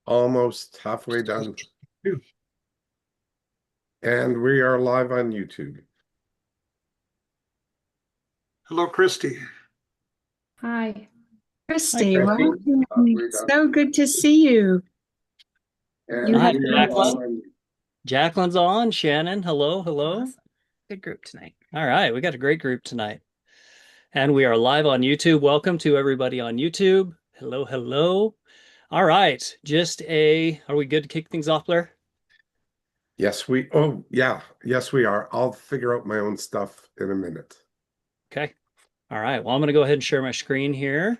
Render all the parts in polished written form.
Almost halfway done. And we are live on YouTube. Hello, Christy. Hi, Hi, Christy. Christy. Welcome. Halfway done. So good to see you. And You Hi, have we are live Jacqueline. on Jacqueline's on. Shannon, hello, hello. Awesome. Good group tonight. All right, we got a great group tonight. And we are live on YouTube. Welcome to everybody on YouTube. Hello, hello. All right, are we good to kick things off, Blair? Yes, we are. I'll figure out my own stuff in a minute. Okay. All right, well, I'm going to go ahead and share my screen here.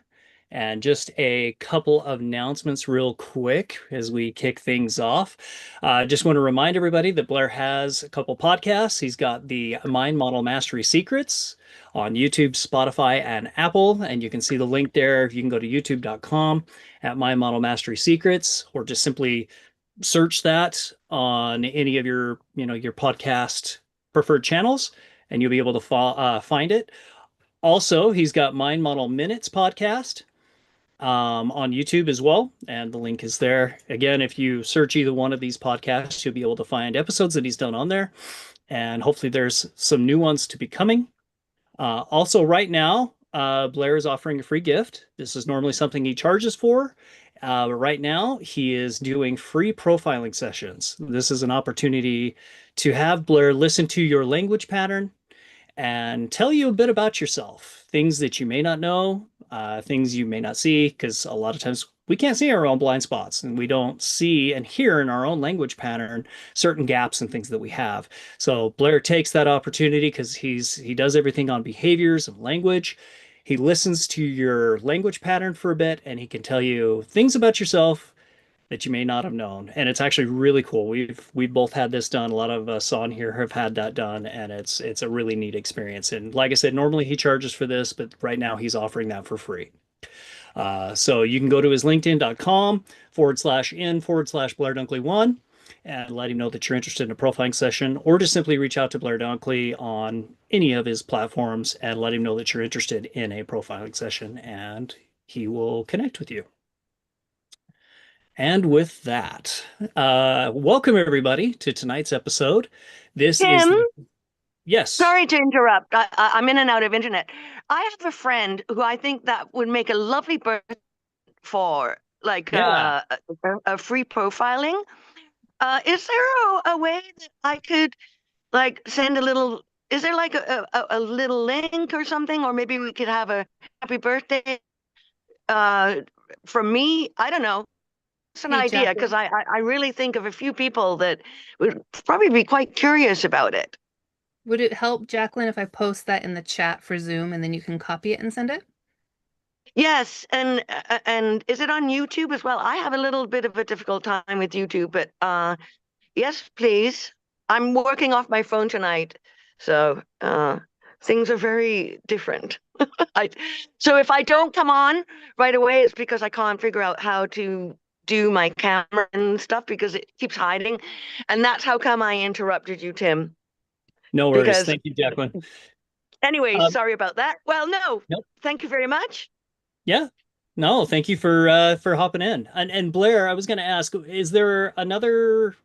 And just a couple of announcements real quick as we kick things off. Just want to remind everybody that Blair has a couple podcasts. He's got the Mind Model Mastery Secrets on YouTube, Spotify, and Apple. And you can see the link there. You can go to youtube.com at Mind Model Mastery Secrets, or just simply search that on any of your podcast preferred channels, and you'll be able to find it. Also, he's got Mind Model Minutes podcast on YouTube as well, and the link is there. Again, if you search either one of these podcasts, you'll be able to find episodes that he's done on there, and hopefully there's some new ones to be coming. Also, right now, Blair is offering a free gift. This is normally something he charges for. But right now, he is doing free profiling sessions. This is an opportunity to have Blair listen to your language pattern and tell you a bit about yourself, things that you may not know, things you may not see, because a lot of times we can't see our own blind spots, and we don't see and hear in our own language pattern certain gaps and things that we have. So Blair takes that opportunity because he does everything on behaviors and language. He listens to your language pattern for a bit, and he can tell you things about yourself that you may not have known. And it's actually really cool. We've both had this done. A lot of us on here have had that done, and it's a really neat experience. And like I said, normally he charges for this, but right now he's offering that for free. So you can go to his linkedin.com/in/Blair Dunkley 1 and let him know that you're interested in a profiling session, or just simply reach out to Blair Dunkley on any of his platforms and let him know that you're interested in a profiling session, and he will connect with you. And with that, welcome everybody to tonight's episode. Tim, Yes. sorry to interrupt. I'm in and out of internet. I have a friend who I think that would make a lovely birth for, like, Yeah. a free profiling. Is there a way that I could, like, send a little? Is there like a little link or something, or maybe we could have a happy birthday from me? I don't know. It's an Hey, idea because I really think of a few people that would probably be quite curious about it. would it help, Jacqueline, if I post that in the chat for Zoom and then you can copy it and send it? Yes, and is it on YouTube as well? I have a little bit of a difficult time with YouTube, but yes, please. I'm working off my phone tonight, so things are very different. I, so if I don't come on right away, it's because I can't figure out how to do my camera and stuff because it keeps hiding, and that's how come I interrupted you, Tim. No worries. Because Thank you, Jacqueline. anyways, Um, sorry about that. Well, no, nope. thank you very much. Yeah. No, thank you for hopping in. And Blair, I was going to ask, is there another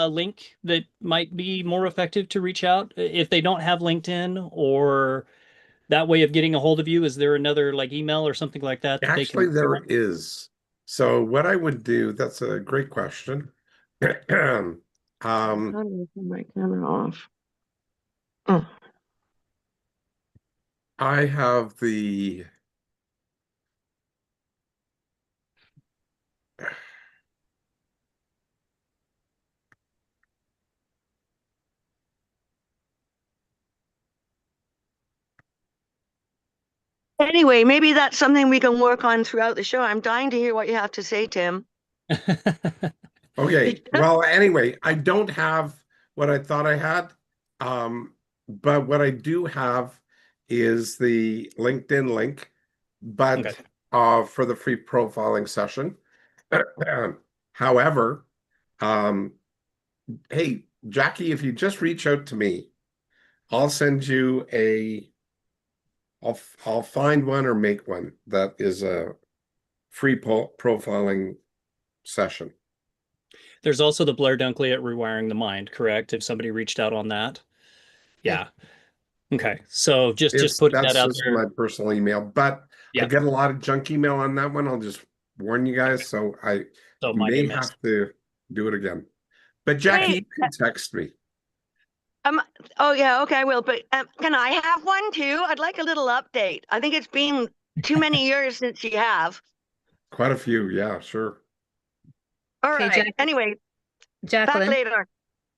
link that might be more effective to reach out if they don't have LinkedIn, or that way of getting a hold of you? Is there another like email or something like that that they Actually, can there is. So what I would do, that's a great question. How Um, do I turn my camera off? Oh. I have the Anyway, maybe that's something we can work on throughout the show. I'm dying to hear what you have to say, Tim. Okay. Well, anyway, I don't have what I thought I had. But what I do have is the LinkedIn link, Okay. but for the free profiling session. However, um, hey, Jackie, if you just reach out to me, I'll send you I'll find one or make one that is a free profiling session. There's also the Blair Dunkley at Rewiring the Mind, correct? If somebody reached out on that. Yeah. Okay. So just putting that That's out just there. my personal email, but I Yeah. get a lot of junk email on that one. I'll just warn you guys, so I So it might may get missed. have to do it again. But Jackie, Wait, you can text me. oh yeah, okay, I will. But can I have one too? I'd like a little update. I think it's been too many years since you have. Quite a few, yeah, sure. All Okay, right. Anyway, back Jacqueline, later.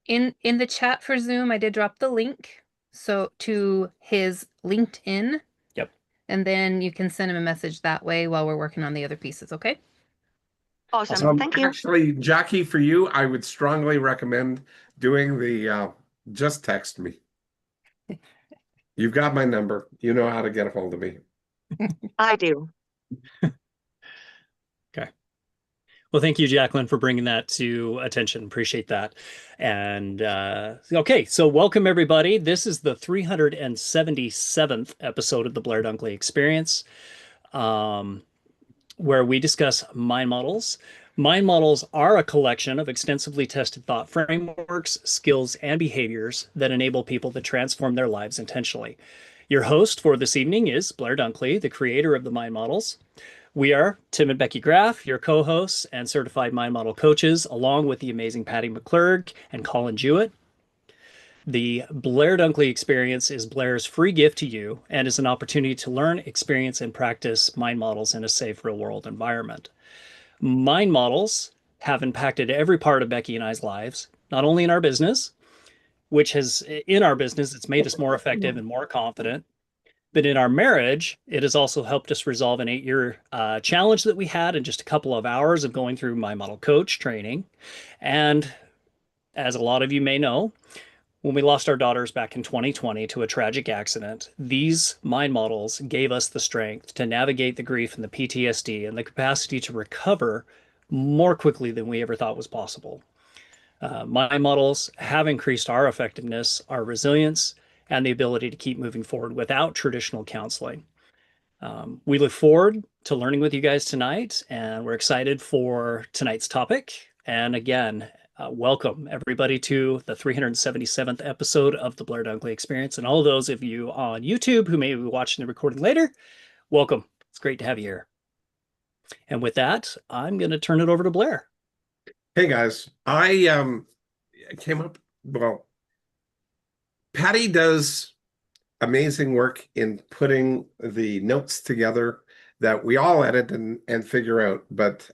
in the chat for Zoom, I did drop the link so to his LinkedIn. Yep. And then you can send him a message that way while we're working on the other pieces, okay? Awesome. Thank you. Actually, Jackie, for you, I would strongly recommend doing the just text me. You've got my number. You know how to get a hold of me. I do. Well, thank you, Jacqueline, for bringing that to attention. Appreciate that. And okay, so welcome everybody. This is the 377th episode of the Blair Dunkley Experience, where we discuss mind models. Mind models are a collection of extensively tested thought frameworks, skills, and behaviors that enable people to transform their lives intentionally. Your host for this evening is Blair Dunkley, the creator of the mind models. We are Tim and Becky Graff, your co-hosts and certified mind model coaches, along with the amazing Patty McClurg and Colin Jewett. The Blair Dunkley Experience is Blair's free gift to you and is an opportunity to learn, experience, and practice mind models in a safe real-world environment. Mind models have impacted every part of Becky and I's lives, not only in our business, it's made us more effective and more confident. But in our marriage, it has also helped us resolve an 8-year challenge that we had in just a couple of hours of going through my model coach training. And as a lot of you may know, when we lost our daughters back in 2020 to a tragic accident, these mind models gave us the strength to navigate the grief and the PTSD and the capacity to recover more quickly than we ever thought was possible. Mind models have increased our effectiveness, our resilience, and the ability to keep moving forward without traditional counseling. We look forward to learning with you guys tonight, and we're excited for tonight's topic. And again, welcome everybody to the 377th episode of the Blair Dunkley Experience. And all those of you on YouTube who may be watching the recording later, welcome. It's great to have you here. And with that, I'm going to turn it over to Blair. Hey guys, I came up, well, Patty does amazing work in putting the notes together that we all edit and figure out, but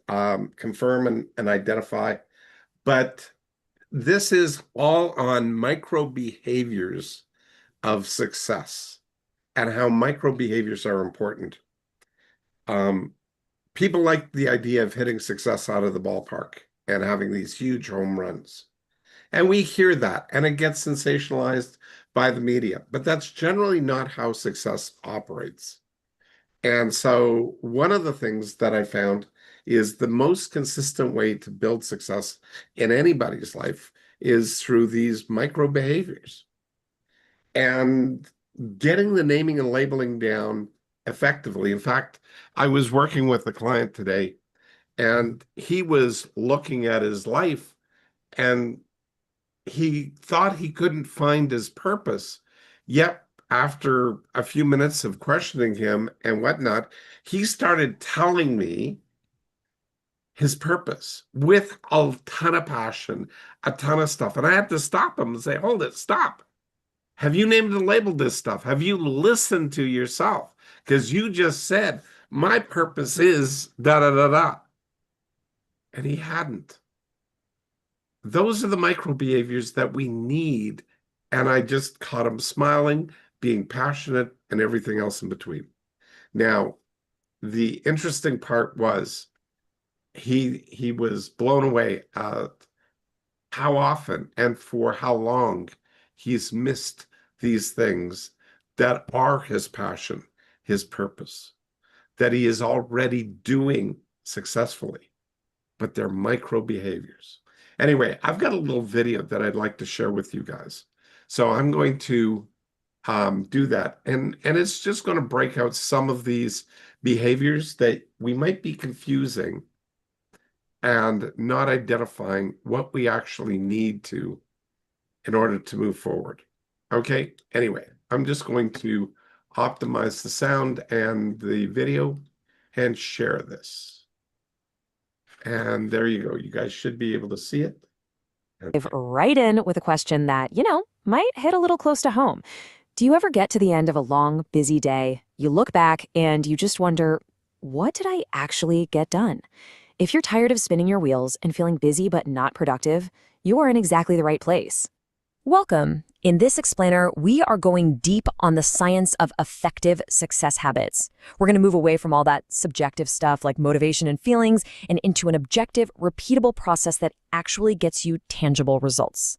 confirm and identify. But this is all on micro behaviors of success and how micro behaviors are important. People like the idea of hitting success out of the ballpark and having these huge home runs. And we hear that, and it gets sensationalized by the media, but that's generally not how success operates. And so one of the things that I found is the most consistent way to build success in anybody's life is through these micro behaviors. And getting the naming and labeling down effectively. In fact, I was working with a client today, and he was looking at his life, and he thought he couldn't find his purpose. Yet, after a few minutes of questioning him and whatnot, he started telling me his purpose with a ton of passion, a ton of stuff. And I had to stop him and say, hold it, stop. Have you named and labeled this stuff? Have you listened to yourself? Because you just said, my purpose is da da da da. And he hadn't. Those are the micro behaviors that we need. And I just caught him smiling, being passionate, and everything else in between. Now, the interesting part was he was blown away at how often and for how long he's missed these things that are his passion, his purpose, that he is already doing successfully, but they're micro behaviors. Anyway, I've got a little video that I'd like to share with you guys. So I'm going to do that. And it's just going to break out some of these behaviors that we might be confusing and not identifying what we actually need to in order to move forward. Okay, anyway, I'm just going to optimize the sound and the video and share this. And there you go. You guys should be able to see it. Dive right in with a question that, might hit a little close to home. Do you ever get to the end of a long, busy day, you look back and you just wonder, what did I actually get done? If you're tired of spinning your wheels and feeling busy but not productive, you are in exactly the right place. Welcome. In this explainer, we are going deep on the science of effective success habits. We're going to move away from all that subjective stuff like motivation and feelings and into an objective, repeatable process that actually gets you tangible results.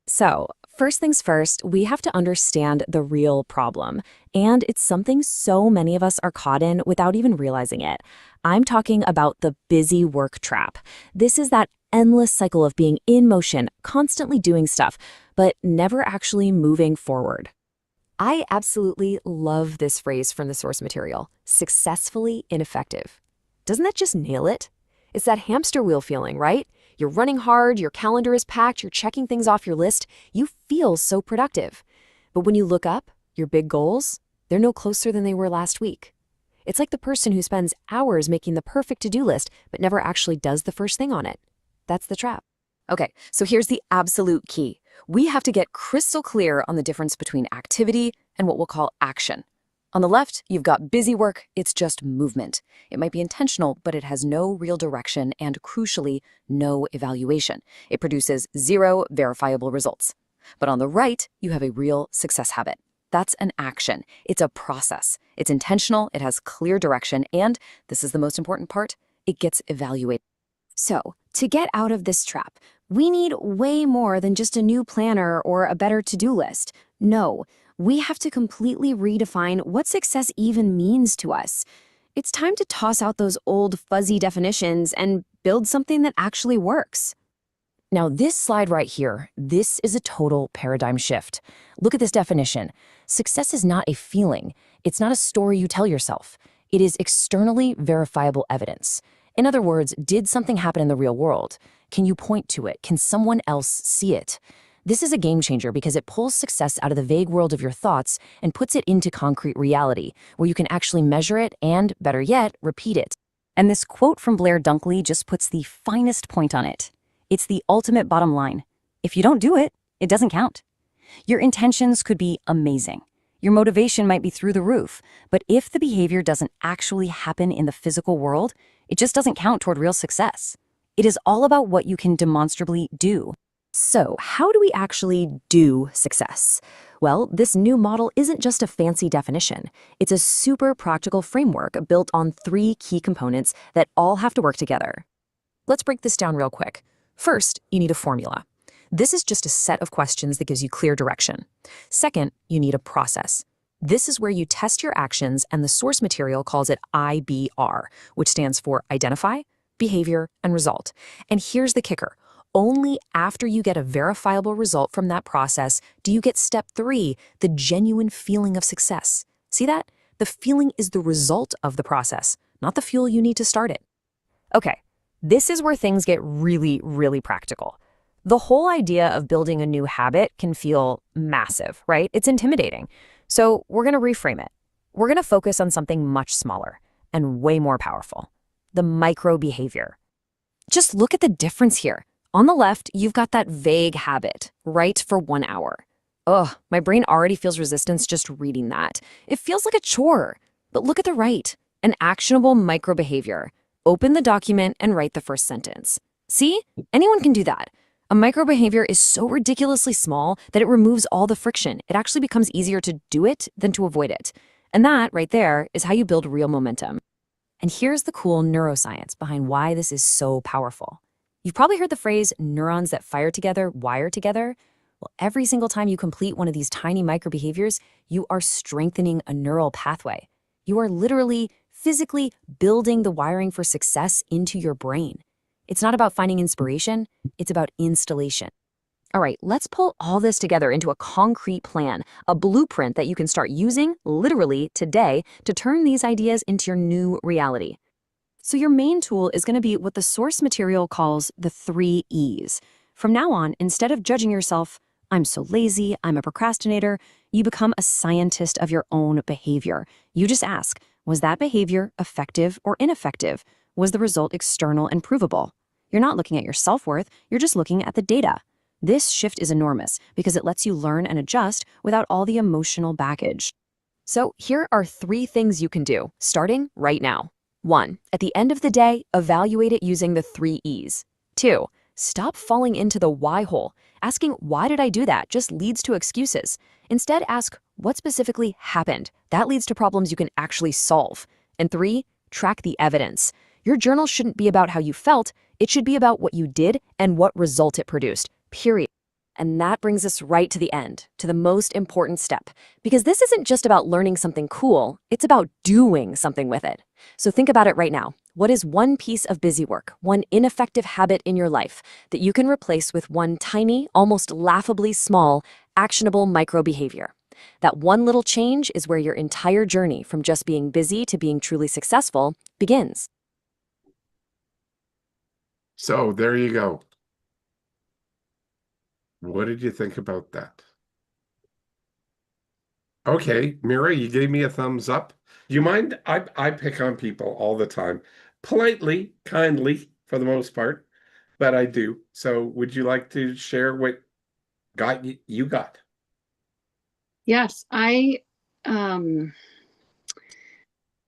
So, first things first, we have to understand the real problem, and it's something so many of us are caught in without even realizing it. I'm talking about the busy work trap. This is that endless cycle of being in motion, constantly doing stuff, but never actually moving forward. I absolutely love this phrase from the source material, successfully ineffective. Doesn't that just nail it? It's that hamster wheel feeling, right? You're running hard, your calendar is packed, you're checking things off your list, you feel so productive. But when you look up, your big goals, they're no closer than they were last week. It's like the person who spends hours making the perfect to-do list, but never actually does the first thing on it. That's the trap. Okay, so here's the absolute key. We have to get crystal clear on the difference between activity and what we'll call action. On the left, you've got busy work, it's just movement. It might be intentional, but it has no real direction and, crucially, no evaluation. It produces 0 verifiable results. But on the right, you have a real success habit. That's an action. It's a process. It's intentional, it has clear direction, and, this is the most important part, it gets evaluated. So, to get out of this trap, we need way more than just a new planner or a better to-do list. No, we have to completely redefine what success even means to us. It's time to toss out those old fuzzy definitions and build something that actually works. Now, this slide right here, this is a total paradigm shift. Look at this definition. Success is not a feeling. It's not a story you tell yourself. It is externally verifiable evidence. In other words, did something happen in the real world? Can you point to it? Can someone else see it? This is a game changer because it pulls success out of the vague world of your thoughts and puts it into concrete reality, where you can actually measure it and, better yet, repeat it. And this quote from Blair Dunkley just puts the finest point on it. It's the ultimate bottom line. If you don't do it, it doesn't count. Your intentions could be amazing. Your motivation might be through the roof, but if the behavior doesn't actually happen in the physical world, it just doesn't count toward real success. It is all about what you can demonstrably do. So, how do we actually do success? Well, this new model isn't just a fancy definition. It's a super practical framework built on 3 key components that all have to work together. Let's break this down real quick. First, you need a formula. This is just a set of questions that gives you clear direction. Second, you need a process. This is where you test your actions, and the source material calls it IBR, which stands for identify, behavior, and result. And here's the kicker. Only after you get a verifiable result from that process do you get step 3, the genuine feeling of success. See that? The feeling is the result of the process, not the fuel you need to start it. Okay, this is where things get really, really practical. The whole idea of building a new habit can feel massive, right? It's intimidating. So we're going to reframe it. We're going to focus on something much smaller and way more powerful, the micro behavior. Just look at the difference here. On the left, you've got that vague habit, write for 1 hour. Ugh, my brain already feels resistance just reading that. It feels like a chore. But look at the right, an actionable micro behavior. Open the document and write the first sentence. See? Anyone can do that. A micro behavior is so ridiculously small that it removes all the friction. It actually becomes easier to do it than to avoid it. And that, right there, is how you build real momentum. And here's the cool neuroscience behind why this is so powerful. You've probably heard the phrase, neurons that fire together, wire together. Well, every single time you complete one of these tiny micro behaviors, you are strengthening a neural pathway. You are literally, physically building the wiring for success into your brain. It's not about finding inspiration, it's about installation. All right, let's pull all this together into a concrete plan, a blueprint that you can start using literally today to turn these ideas into your new reality. So your main tool is going to be what the source material calls the 3 E's. From now on, instead of judging yourself, I'm so lazy, I'm a procrastinator, you become a scientist of your own behavior. You just ask, was that behavior effective or ineffective? Was the result external and provable? You're not looking at your self-worth, you're just looking at the data. This shift is enormous because it lets you learn and adjust without all the emotional baggage. So here are 3 things you can do, starting right now. 1. At the end of the day, evaluate it using the 3 E's. 2. Stop falling into the why hole. Asking, why did I do that, just leads to excuses. Instead, ask, what specifically happened? That leads to problems you can actually solve. And 3, track the evidence. Your journal shouldn't be about how you felt, it should be about what you did and what result it produced, period. And that brings us right to the end, to the most important step. Because this isn't just about learning something cool, it's about doing something with it. So think about it right now. What is one piece of busy work, one ineffective habit in your life that you can replace with one tiny, almost laughably small, actionable micro behavior? That one little change is where your entire journey from just being busy to being truly successful begins. So there you go. What did you think about that? Okay, Mira, you gave me a thumbs up. Do you mind? I pick on people all the time. Politely, kindly, for the most part, but I do. So would you like to share what you got? Yes, um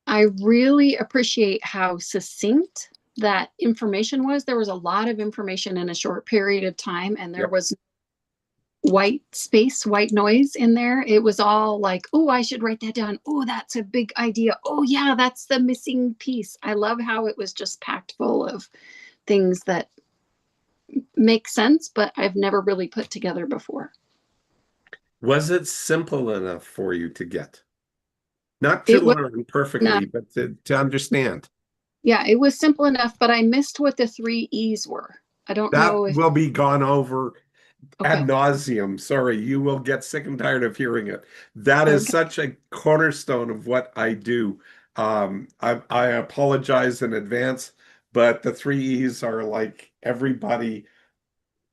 I really appreciate how succinct that information was. There was a lot of information in a short period of time, and there Yep. was white space, white noise in there. It was all like, oh, I should write that down. Oh, that's a big idea. Oh, yeah, that's the missing piece. I love how it was just packed full of things that make sense, but I've never really put together before. Was it simple enough for you to get? Not to It was learn not, perfectly, but to understand. yeah, it was simple enough, but I missed what the 3 E's were. I don't That know if, will be gone over ad okay, nauseum. Sorry, you will get sick and tired of hearing it. That is okay. such a cornerstone of what I do. I apologize in advance, but the 3 E's are like everybody.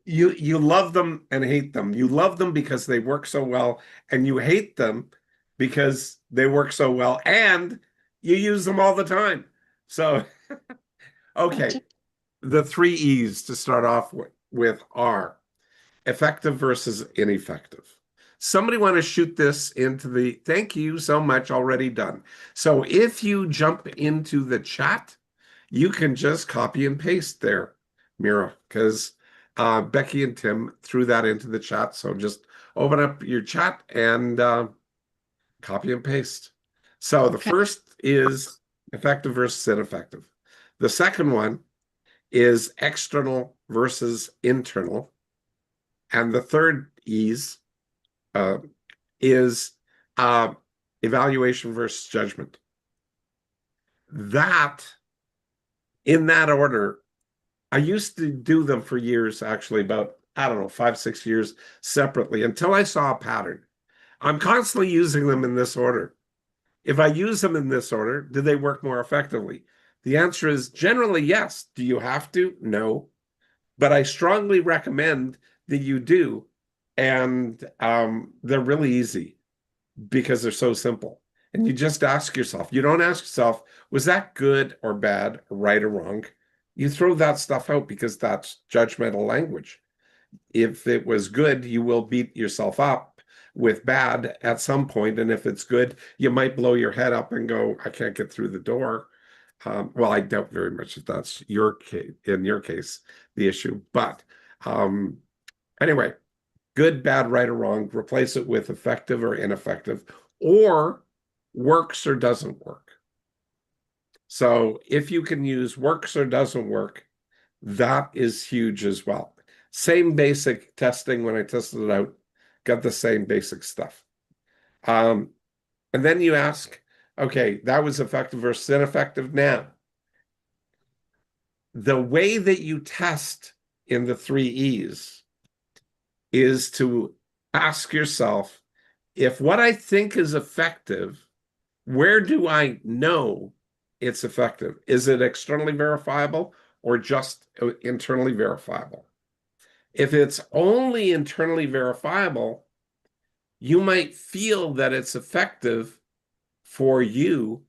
You love them and hate them. You love them because they work so well, and you hate them because they work so well, and you use them all the time. So, okay, Gotcha. the 3 E's to start off with are effective versus ineffective. Somebody want to shoot this into the, thank you so much, already done. So if you jump into the chat, you can just copy and paste there, Mira, because Becky and Tim threw that into the chat. So just open up your chat and copy and paste. So the Okay. first is effective versus ineffective. The second one is external versus internal. And the third E's is evaluation versus judgment. That, in that order, I used to do them for years, actually, about, I don't know, 5, 6 years separately until I saw a pattern. I'm constantly using them in this order. If I use them in this order, do they work more effectively? The answer is generally yes. Do you have to? No. But I strongly recommend that you do. And they're really easy because they're so simple. And you just ask yourself, you don't ask yourself, was that good or bad, right or wrong? You throw that stuff out because that's judgmental language. If it was good, you will beat yourself up with bad at some point. And if it's good, you might blow your head up and go, I can't get through the door. Well, I doubt very much if that's your case, in your case, the issue. But anyway, good, bad, right, or wrong, replace it with effective or ineffective, or works or doesn't work. So if you can use works or doesn't work, that is huge as well. Same basic testing when I tested it out, got the same basic stuff. And then you ask, okay, that was effective versus ineffective. Now, the way that you test in the 3 E's is to ask yourself, if what I think is effective, where do I know it's effective. Is it externally verifiable or just internally verifiable? If it's only internally verifiable, you might feel that it's effective for you,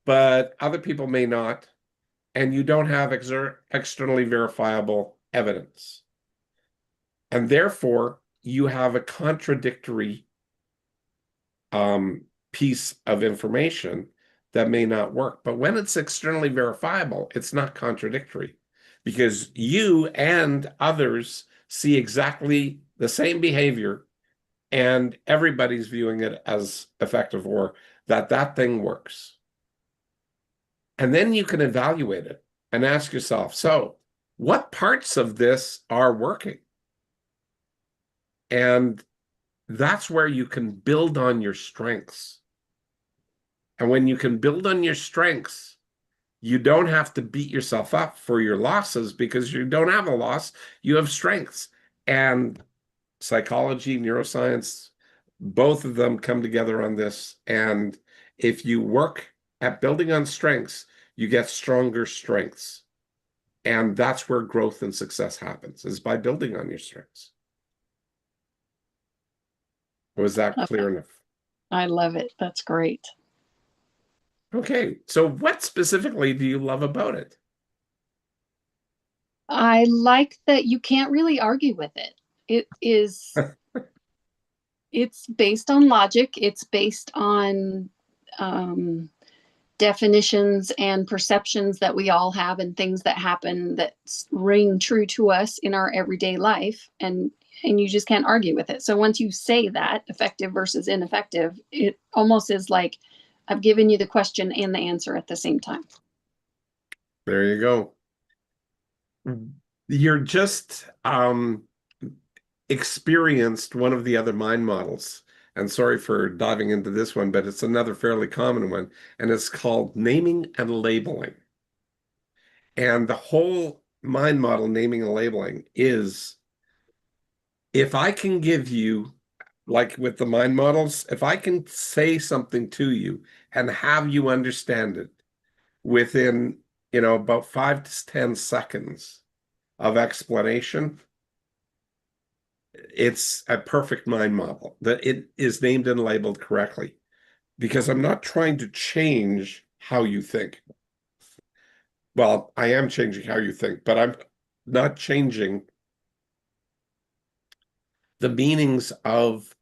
but other people may not, and you don't have externally verifiable evidence. And therefore, you have a contradictory piece of information that may not work. But when it's externally verifiable, it's not contradictory because you and others see exactly the same behavior and everybody's viewing it as effective or that thing works. And then you can evaluate it and ask yourself, so what parts of this are working? And that's where you can build on your strengths. And when you can build on your strengths, you don't have to beat yourself up for your losses because you don't have a loss, you have strengths. And psychology, neuroscience, both of them come together on this. And if you work at building on strengths, you get stronger strengths. And that's where growth and success happens, is by building on your strengths. Was that clear enough? I love it. That's great. Okay, so what specifically do you love about it? I like that you can't really argue with it. It is, it's based on logic. It's based on definitions and perceptions that we all have and things that happen that ring true to us in our everyday life. And you just can't argue with it. So once you say that, effective versus ineffective, it almost is like I've given you the question and the answer at the same time. There you go. You're just experienced one of the other mind models. And sorry for diving into this one, but it's another fairly common one. And it's called naming and labeling. And the whole mind model, naming and labeling, is if I can give you, like with the mind models, if I can say something to you and have you understand it within, about 5 to 10 seconds of explanation, it's a perfect mind model that it is named and labeled correctly because I'm not trying to change how you think. Well, I am changing how you think, but I'm not changing the meanings of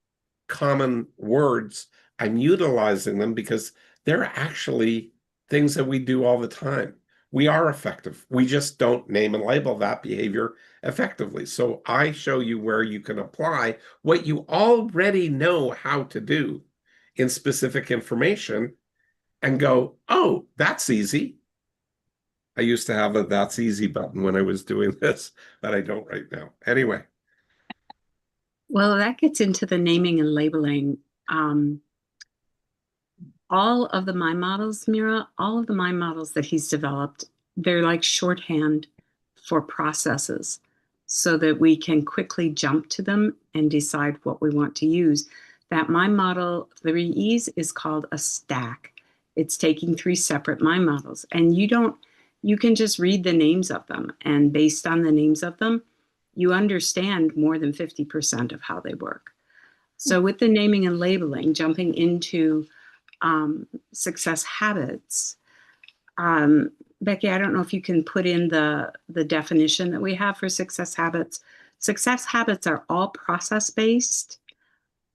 common words. I'm utilizing them because they're actually things that we do all the time. We are effective. We just don't name and label that behavior effectively. So I show you where you can apply what you already know how to do in specific information and go, oh, that's easy. I used to have a that's easy button when I was doing this, but I don't right now. Anyway. Well, that gets into the naming and labeling. All of the mind models, Mira, all of the mind models that he's developed, they're like shorthand for processes so that we can quickly jump to them and decide what we want to use. That mind model, 3 E's, is called a stack. It's taking 3 separate mind models. And you can just read the names of them. And based on the names of them, you understand more than 50% of how they work. So with the naming and labeling, jumping into success habits, Becky, I don't know if you can put in the definition that we have for success habits. Success habits are all process-based,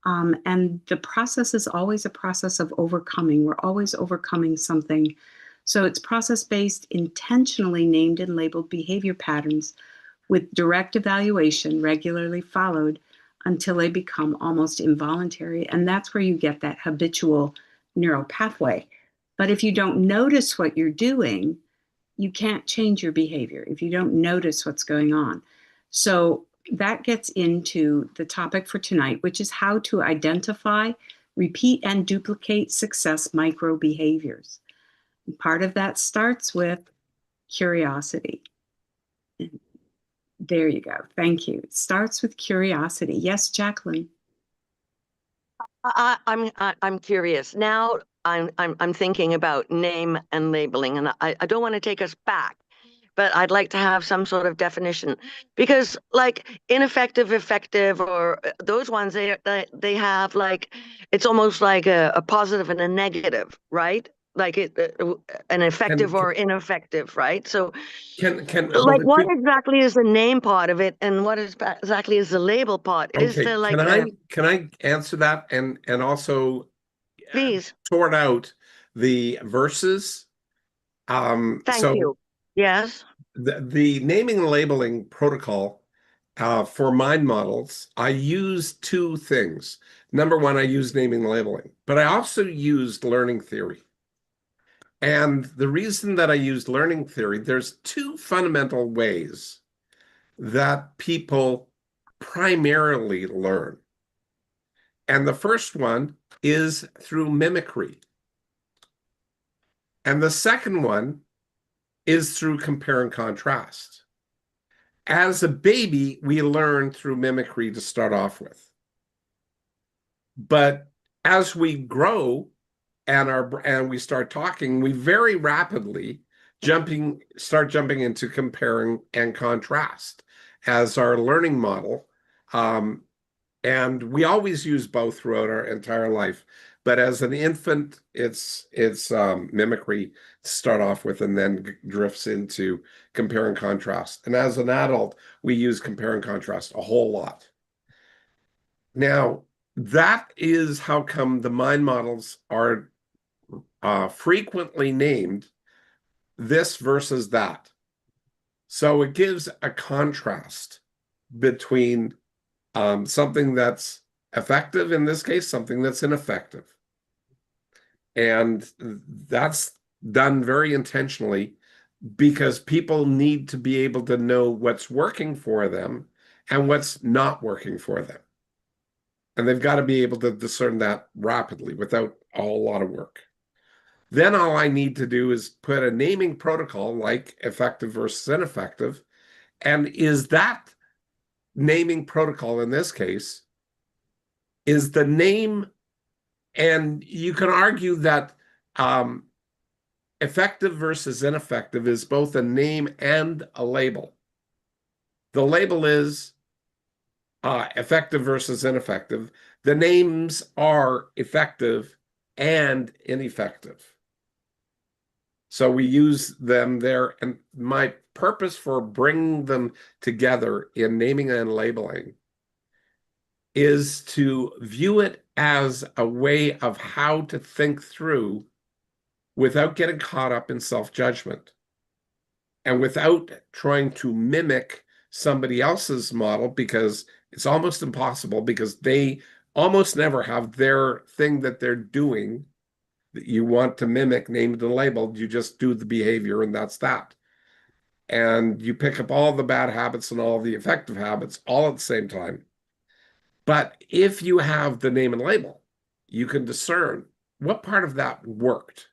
and the process is always a process of overcoming. We're always overcoming something. So it's process-based, intentionally named and labeled behavior patterns with direct evaluation regularly followed until they become almost involuntary. And that's where you get that habitual neural pathway. But if you don't notice what you're doing, you can't change your behavior if you don't notice what's going on. So that gets into the topic for tonight, which is how to identify, repeat, and duplicate success micro behaviors. Part of that starts with curiosity. There you go. Thank you. It starts with curiosity. Yes, Jacqueline. I'm curious. Now, I'm thinking about name and labeling, and I don't want to take us back, but I'd like to have some sort of definition because, like, ineffective, effective, or those ones, they have like it's almost like a positive and a negative, right? Like an effective Can or ineffective, right? So, well, like, what exactly is the name part of it, and what exactly is the label part? Is okay, there like a can I answer that and also please? sort out the verses? Thank So you. Yes. the naming and labeling protocol for mind models, I use two things. Number one, I use naming and labeling, but I also used learning theory. And the reason that I used learning theory, there's two fundamental ways that people primarily learn. And the first one is through mimicry. And the second one is through compare and contrast. As a baby, we learn through mimicry to start off with. But as we grow and we start talking, we very rapidly start jumping into comparing and contrast as our learning model. And we always use both throughout our entire life. But as an infant, it's mimicry to start off with, and then drifts into compare and contrast. And as an adult, we use compare and contrast a whole lot. Now, that is how come the mind models are frequently named this versus that. So it gives a contrast between something that's effective, in this case, something that's ineffective. And that's done very intentionally because people need to be able to know what's working for them and what's not working for them. And they've got to be able to discern that rapidly without a whole lot of work. Then all I need to do is put a naming protocol like effective versus ineffective. And is that naming protocol in this case is the name, and you can argue that effective versus ineffective is both a name and a label. The label is effective versus ineffective. The names are effective and ineffective. So we use them there. And my purpose for bringing them together in naming and labeling is to view it as a way of how to think through without getting caught up in self-judgment and without trying to mimic somebody else's model, because it's almost impossible, because they almost never have their thing that they're doing that you want to mimic, named and labeled. You just do the behavior, and that's that. And you pick up all the bad habits and all the effective habits all at the same time. But if you have the name and label, you can discern what part of that worked,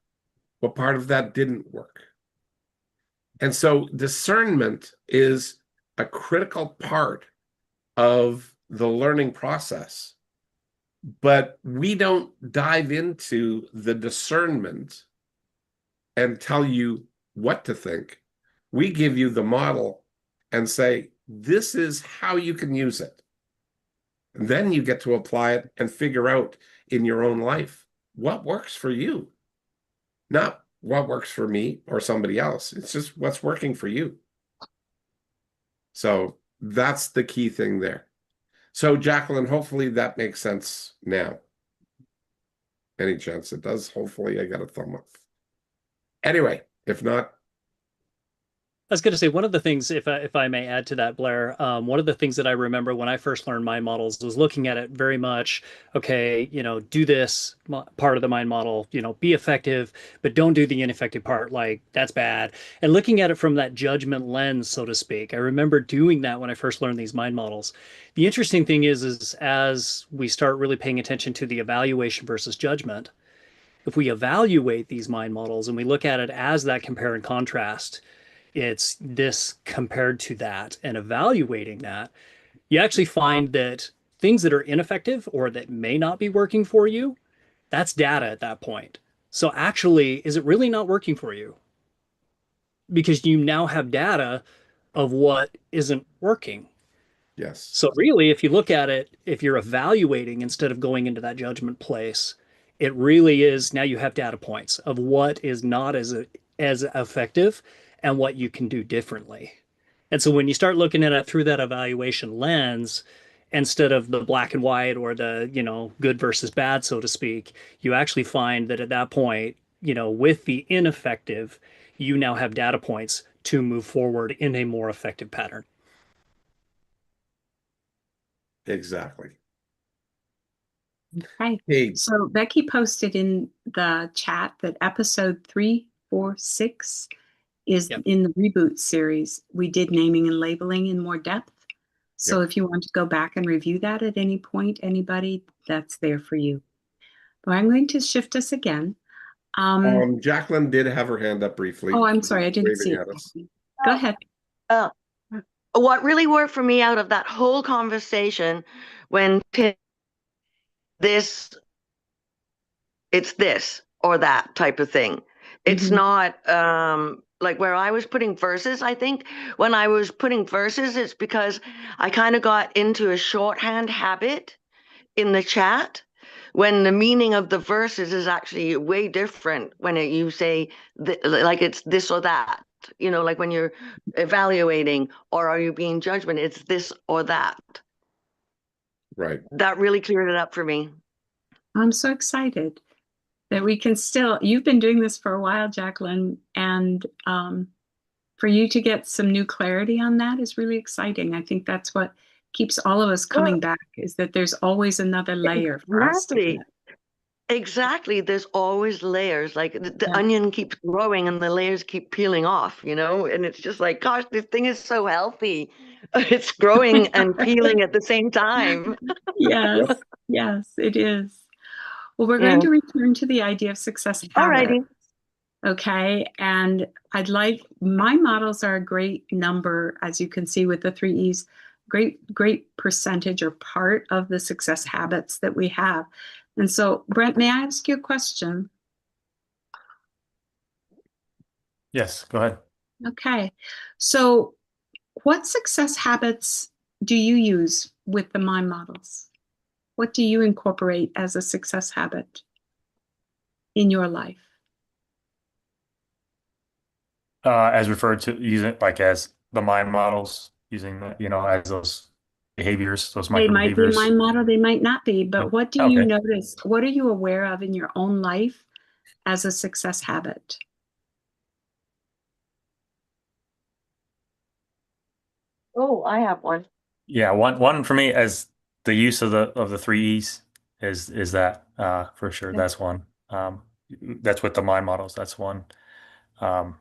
what part of that didn't work. And so discernment is a critical part of the learning process. But we don't dive into the discernment and tell you what to think. We give you the model and say, this is how you can use it. And then you get to apply it and figure out in your own life what works for you, not what works for me or somebody else. It's just what's working for you. So that's the key thing there. So, Jacqueline, hopefully that makes sense now. Any chance it does? Hopefully I got a thumb up. Anyway, if not, I was going to say, one of the things, if I may add to that, Blair, one of the things that I remember when I first learned mind models was looking at it very much, okay, do this part of the mind model, be effective, but don't do the ineffective part. Like, that's bad. And looking at it from that judgment lens, so to speak. I remember doing that when I first learned these mind models. The interesting thing is as we start really paying attention to the evaluation versus judgment, if we evaluate these mind models and we look at it as that compare and contrast, it's this compared to that, and evaluating that, you actually find that things that are ineffective or that may not be working for you, that's data at that point. So actually, is it really not working for you? Because you now have data of what isn't working. Yes. So really, if you look at it, if you're evaluating instead of going into that judgment place, it really is now you have data points of what is not as effective and what you can do differently. And so when you start looking at it through that evaluation lens, instead of the black and white or the, good versus bad, so to speak, you actually find that at that point, with the ineffective, you now have data points to move forward in a more effective pattern. Exactly. Okay. Hey, So Becky posted in the chat that episode 346 is Yep. in the reboot series. We did naming and labeling in more depth. So if you want to go back and review that at any point, anybody, that's there for you. But I'm going to shift us again. Jacqueline did have her hand up briefly. Oh, I'm sorry, I didn't Waving see it. at us. Go ahead. Uh, what really worked for me out of that whole conversation when this, it's this or that type of thing. It's not like where I was putting verses. I think when I was putting verses, it's because I kind of got into a shorthand habit in the chat when the meaning of the verses is actually way different when you say like it's this or that, like when you're evaluating or are you being judgment, it's this or that. Right. That really cleared it up for me. I'm so excited that we can still, you've been doing this for a while, Jacqueline, and for you to get some new clarity on that is really exciting. I think that's what keeps all of us coming back, is that there's always another layer for us to Exactly. get. Exactly. There's always layers. Like the Yeah. onion keeps growing and the layers keep peeling off, and it's just like, gosh, this thing is so healthy. It's growing and peeling at the same time. Yes, yes, it is. Well, we're Yeah. going to return to the idea of success All habit. righty. Okay. And my models are a great number, as you can see with the 3 E's, great percentage or part of the success habits that we have. And so, Brent, may I ask you a question? Yes, go ahead. Okay. So, what success habits do you use with the mind models? What do you incorporate as a success habit in your life? As referred to using like as the mind models, using the, as those behaviors, those They micro might be behaviors. mind model, they might not be, but what do you Okay. notice? What are you aware of in your own life as a success habit? Oh, I have one. Yeah, one for me as the use of the 3 E's is that for sure. Okay. That's one. That's with the mind models. That's one. Um,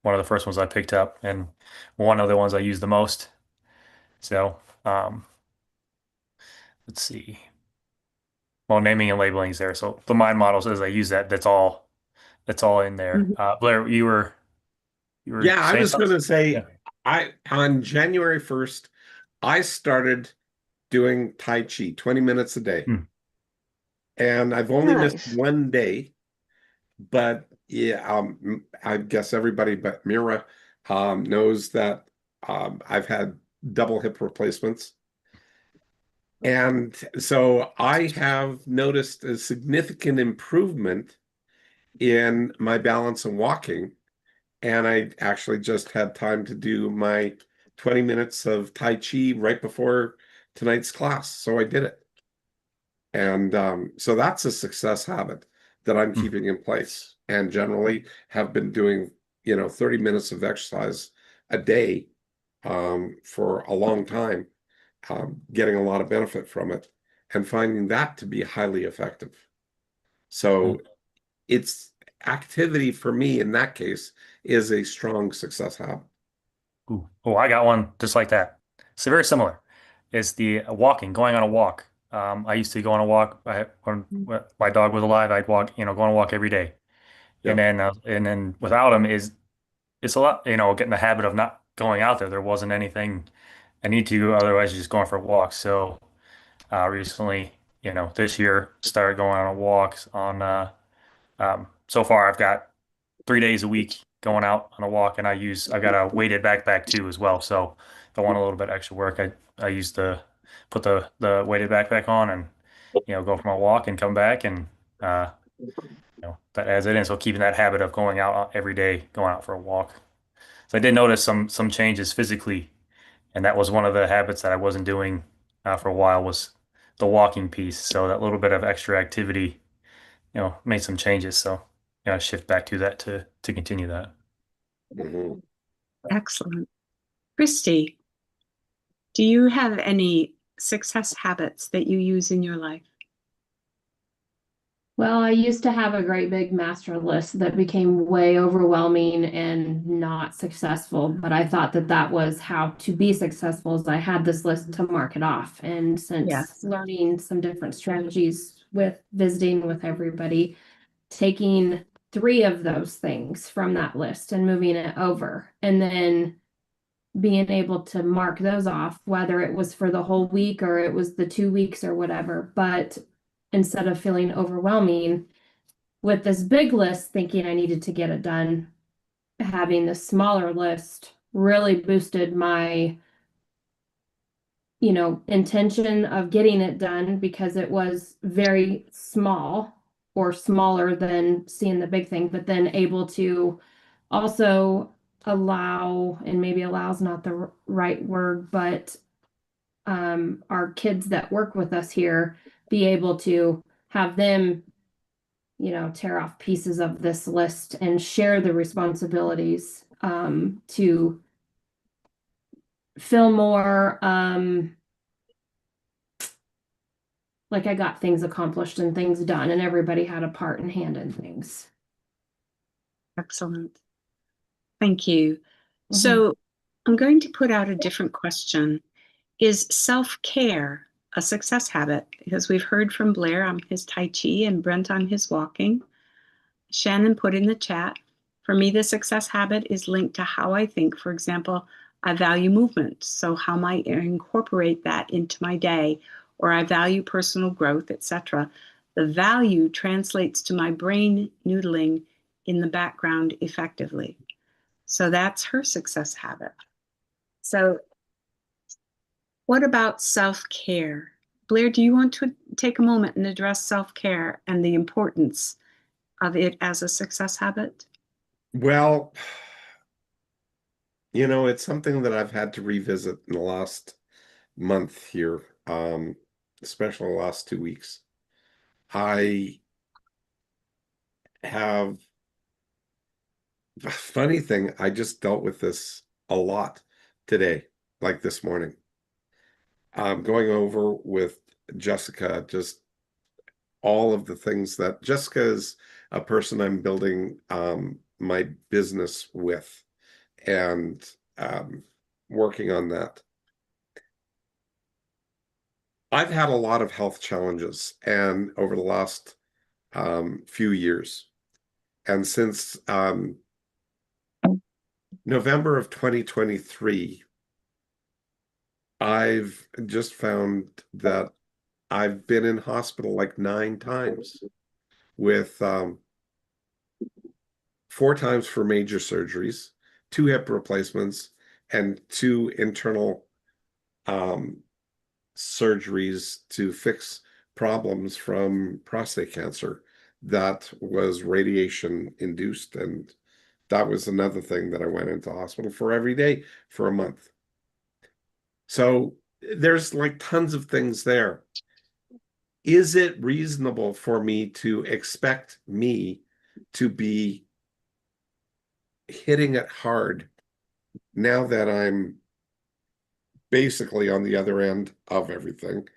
one of the first ones I picked up, and one of the ones I use the most. So let's see. Well, naming and labeling is there. So the mind models, as I use that, that's all in there. Mhm. Blair, you were Yeah, I saying was going something? to say, Yeah. on January 1st, I started doing Tai Chi 20 minutes a day. Hmm. And I've only missed Nice. one day, but yeah, I guess everybody but Mira knows that I've had double hip replacements. And so I have noticed a significant improvement in my balance and walking. And I actually just had time to do my 20 minutes of Tai Chi right before tonight's class. So I did it. And so that's a success habit that I'm Hmm. keeping in place and generally have been doing, 30 minutes of exercise a day for a long time, getting a lot of benefit from it and finding that to be highly effective. So it's activity for me in that case is a strong success habit. Ooh. Oh, I got one just like that. So very similar. It's the walking, going on a walk. I used to go on a walk. When my dog was alive, I'd walk, go on a walk every day. Yeah. And then without him it's a lot, getting the habit of not going out there. There wasn't anything I need to, otherwise just going for walks. So recently, this year started going on walks on so far I've got 3 days a week going out on a walk, and I've got a weighted backpack too as well. So if I want a little bit extra work, I use put the weighted backpack on and go for my walk and come back, and uh, that adds it in. So keeping that habit of going out every day, going out for a walk. So I did notice some changes physically, and that was one of the habits that I wasn't doing for a while, was the walking piece. So that little bit of extra activity, made some changes. So shift back to that to continue that. Mhm. Excellent. Christy, do you have any success habits that you use in your life? Well, I used to have a great big master list that became way overwhelming and not successful, but I thought that that was how to be successful, is I had this list to mark it off. And since Yes. learning some different strategies with visiting with everybody, taking 3 of those things from that list and moving it over, and then being able to mark those off, whether it was for the whole week or it was the 2 weeks or whatever. But instead of feeling overwhelming with this big list, thinking I needed to get it done, having this smaller list really boosted my, intention of getting it done, because it was very small, or smaller than seeing the big thing, but then able to also allow, and maybe allow is not the right word, but our kids that work with us here be able to have them, tear off pieces of this list and share the responsibilities, to feel more like I got things accomplished and things done, and everybody had a part and hand in things. Excellent. Thank you. So I'm going to put out a different question. Is self-care a success habit? Because we've heard from Blair on his Tai Chi and Brent on his walking. Shannon put in the chat, for me, the success habit is linked to how I think. For example, I value movement, so how might I incorporate that into my day? Or I value personal growth, etc. The value translates to my brain noodling in the background effectively. So that's her success habit. So what about self-care? Blair, do you want to take a moment and address self-care and the importance of it as a success habit? Well, it's something that I've had to revisit in the last month here, especially the last 2 weeks. I have funny thing, I just dealt with this a lot today, like this morning. Going over with Jessica, just all of the things that Jessica is a person I'm building my business with, and working on that. I've had a lot of health challenges, and over the last few years, and since November of 2023, I've just found that I've been in hospital like 9 times, with 4 times for major surgeries, 2 hip replacements, and 2 internal surgeries to fix problems from prostate cancer that was radiation induced. And that was another thing that I went into hospital for every day for a month. So there's like tons of things there. Is it reasonable for me to expect me to be hitting it hard now that I'm basically on the other end of everything?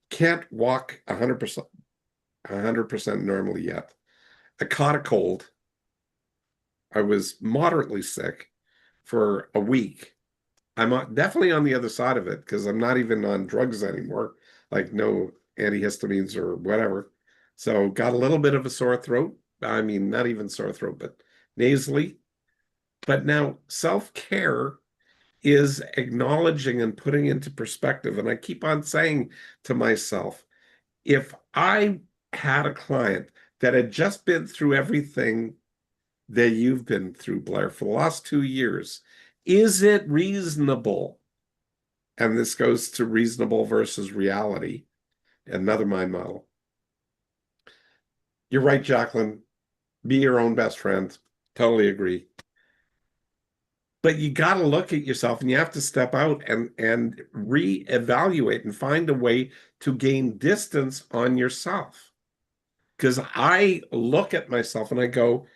Can't walk 100% normally yet. I caught a cold. I was moderately sick for a week. I'm definitely on the other side of it, because I'm not even on drugs anymore, like no antihistamines or whatever. So got a little bit of a sore throat. I mean, not even sore throat, but nasally. But now self-care is acknowledging and putting into perspective. And I keep on saying to myself, if I had a client that had just been through everything that you've been through, Blair, for the last 2 years, is it reasonable? And this goes to reasonable versus reality, another mind model. You're right, Jacqueline. Be your own best friend. Totally agree. But you got to look at yourself and you have to step out and reevaluate and find a way to gain distance on yourself. Because I look at myself and I go,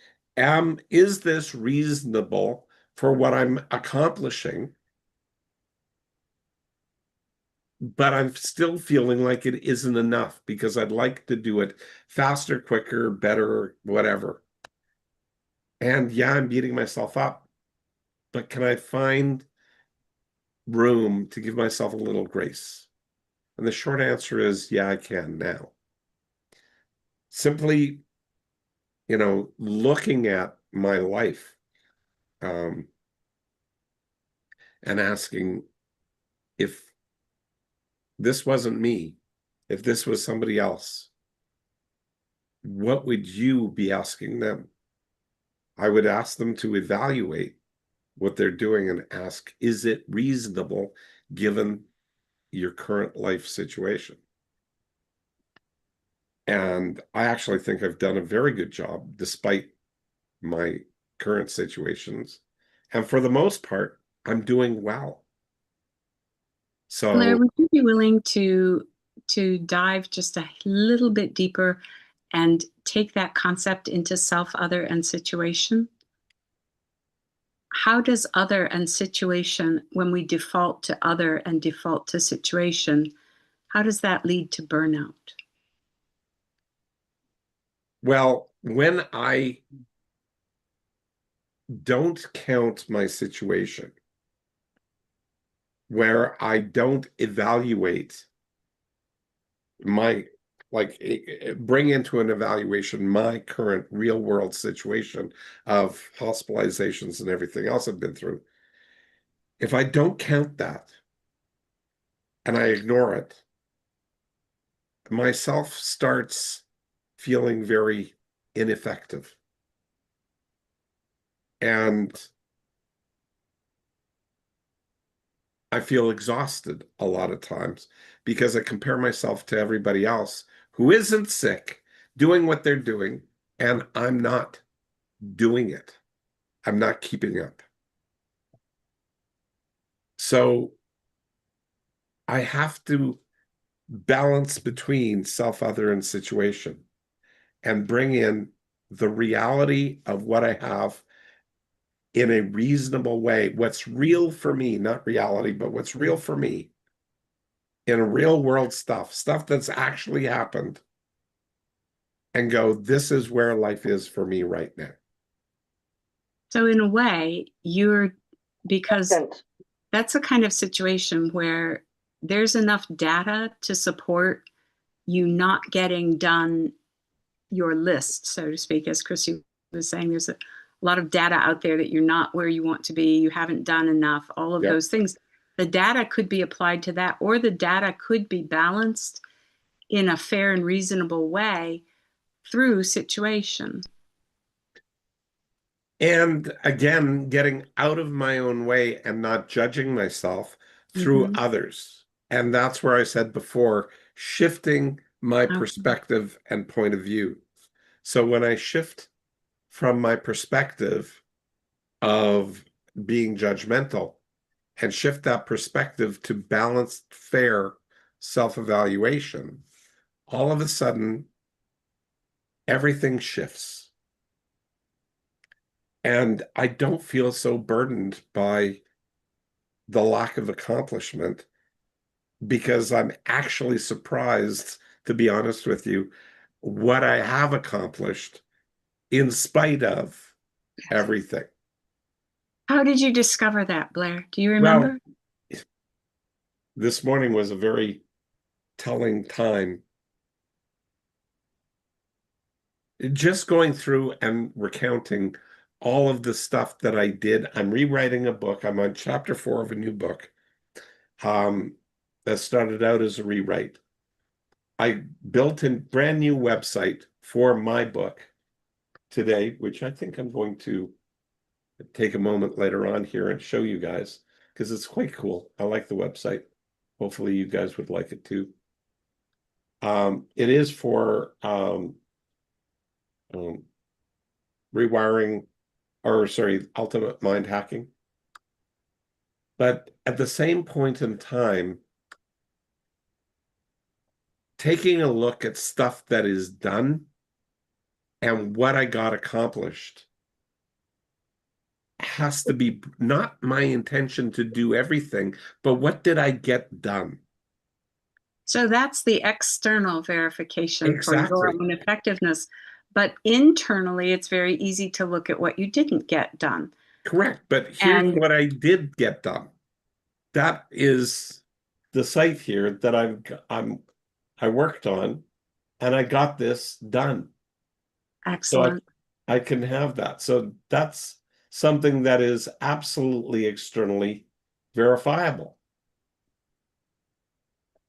is this reasonable for what I'm accomplishing? But I'm still feeling like it isn't enough because I'd like to do it faster, quicker, better, whatever. And yeah, I'm beating myself up, but can I find room to give myself a little grace? And the short answer is, yeah, I can now. Simply, looking at my life and asking, if this wasn't me, if this was somebody else, what would you be asking them? I would ask them to evaluate what they're doing and ask, is it reasonable given your current life situation? And I actually think I've done a very good job despite my current situations. And for the most part, I'm doing well. Blair, So, would you be willing to dive just a little bit deeper and take that concept into self, other, and situation? How does other and situation, when we default to other and default to situation, how does that lead to burnout? well, when I don't count my situation, where I don't evaluate bring into an evaluation my current real world situation of hospitalizations and everything else I've been through. If I don't count that and I ignore it, myself starts feeling very ineffective. And I feel exhausted a lot of times because I compare myself to everybody else who isn't sick, doing what they're doing, and I'm not doing it. I'm not keeping up. So I have to balance between self, other, and situation and bring in the reality of what I have in a reasonable way. What's real for me, not reality, but what's real for me in a real world stuff that's actually happened, and go, this is where life is for me right now. So in a way, because that's a kind of situation where there's enough data to support you not getting done your list, so to speak. As Christy was saying, there's a lot of data out there that you're not where you want to be, you haven't done enough, all of those things. The data could be applied to that, or the data could be balanced in a fair and reasonable way through situation. And again, getting out of my own way and not judging myself through others. And that's where I said before, shifting my perspective and point of view. So when I shift from my perspective of being judgmental and shift that perspective to balanced, fair self-evaluation, all of a sudden, everything shifts. And I don't feel so burdened by the lack of accomplishment, because I'm actually surprised, to be honest with you, what I have accomplished in spite of everything. How did you discover that, Blair? Do you remember? Well, this morning was a very telling time. Just going through and recounting all of the stuff that I did. I'm rewriting a book. I'm on chapter 4 of a new book that started out as a rewrite. I built a brand new website for my book today, which I think I'm going to take a moment later on here and show you guys because it's quite cool. I like the website. Hopefully you guys would like it too. It is for rewiring, or sorry, ultimate mind hacking. But at the same point in time, taking a look at stuff that is done and what I got accomplished has to be not my intention to do everything, but what did I get done? So that's the external verification for your Exactly. own effectiveness. But internally, it's very easy to look at what you didn't get done. Correct. But here's And what I did get done. That is the site here that I worked on, and I got this done. So excellent. I can have that. So that's something that is absolutely externally verifiable.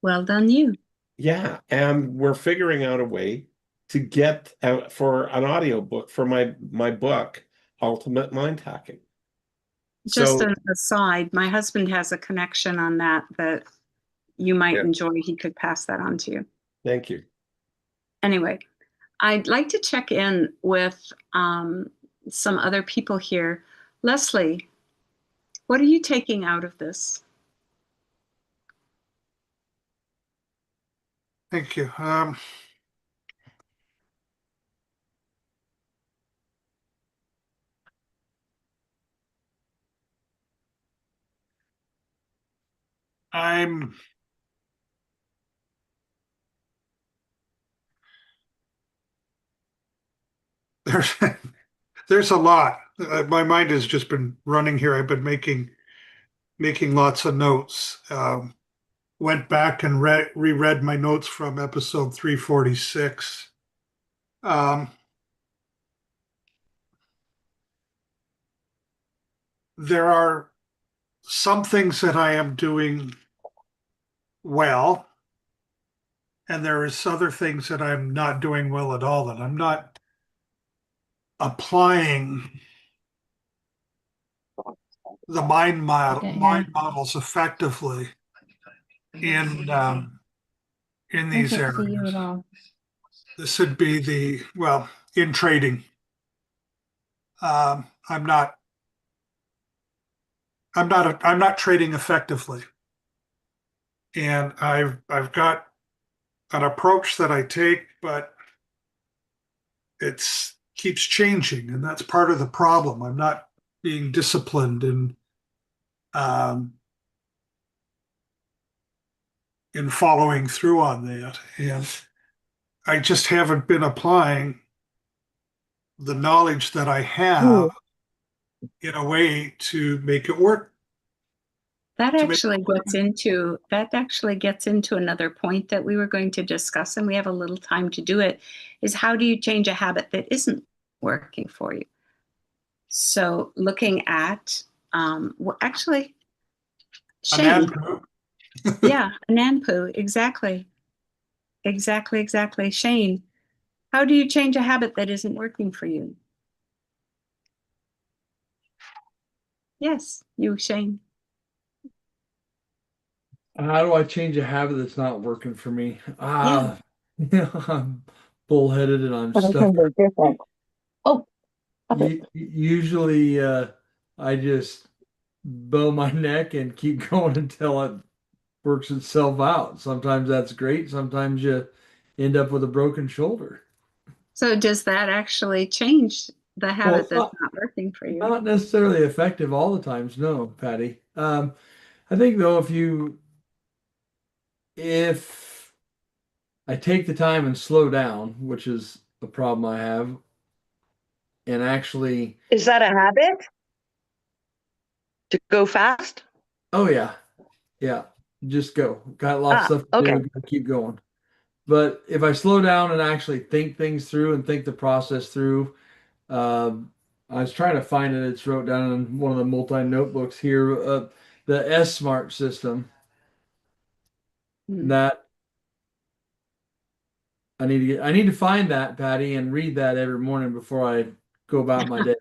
Well done, you. Yeah, and we're figuring out a way to get for an audiobook for my book, Ultimate Mind Hacking. Just So an aside, my husband has a connection on that you might yeah, enjoy. He could pass that on to you. thank you. Anyway, I'd like to check in with some other people here. Leslie, what are you taking out of this? Thank you. I'm there's there's a lot. My mind has just been running here. I've been making lots of notes. Went back and reread my notes from episode 346. There are some things that I am doing well, and there is other things that I'm not doing well at all, that I'm not applying the Okay. mind models effectively in I these can't see you at areas. all. This would be in trading. I'm not trading effectively, and I've got an approach that I take, but it's keeps changing, and that's part of the problem. I'm not being disciplined um, in following through on that, and I just haven't been applying the knowledge that I have in a way to make it work. That To make actually gets into another point that we were going to discuss, and we have a little time to do it, is how do you change a habit that isn't working for you? So looking at, actually, Shane. Yeah, a nanpoo, exactly. Exactly. Shane, how do you change a habit that isn't working for you? Yes, you, Shane. How do I change a habit that's not working for me? Yeah. I'm bullheaded and I'm Something stuck. very different. Oh, okay. Usually, I just bow my neck and keep going until it works itself out. Sometimes that's great. Sometimes you end up with a broken shoulder. So does that actually change the Well, habit it's that's not working for you? not necessarily effective all the times, no, Patty. I think though, if I take the time and slow down, which is the problem I have, and actually, Is that a habit to go fast? oh yeah, just go. Got lots of stuff to Okay. do, gotta keep going. But if I slow down and actually think things through and think the process through, I was trying to find it. It's wrote down in one of the multi notebooks here, the S Smart system. Hmm. That I need to find that, Patty, and read that every morning before I go about my day.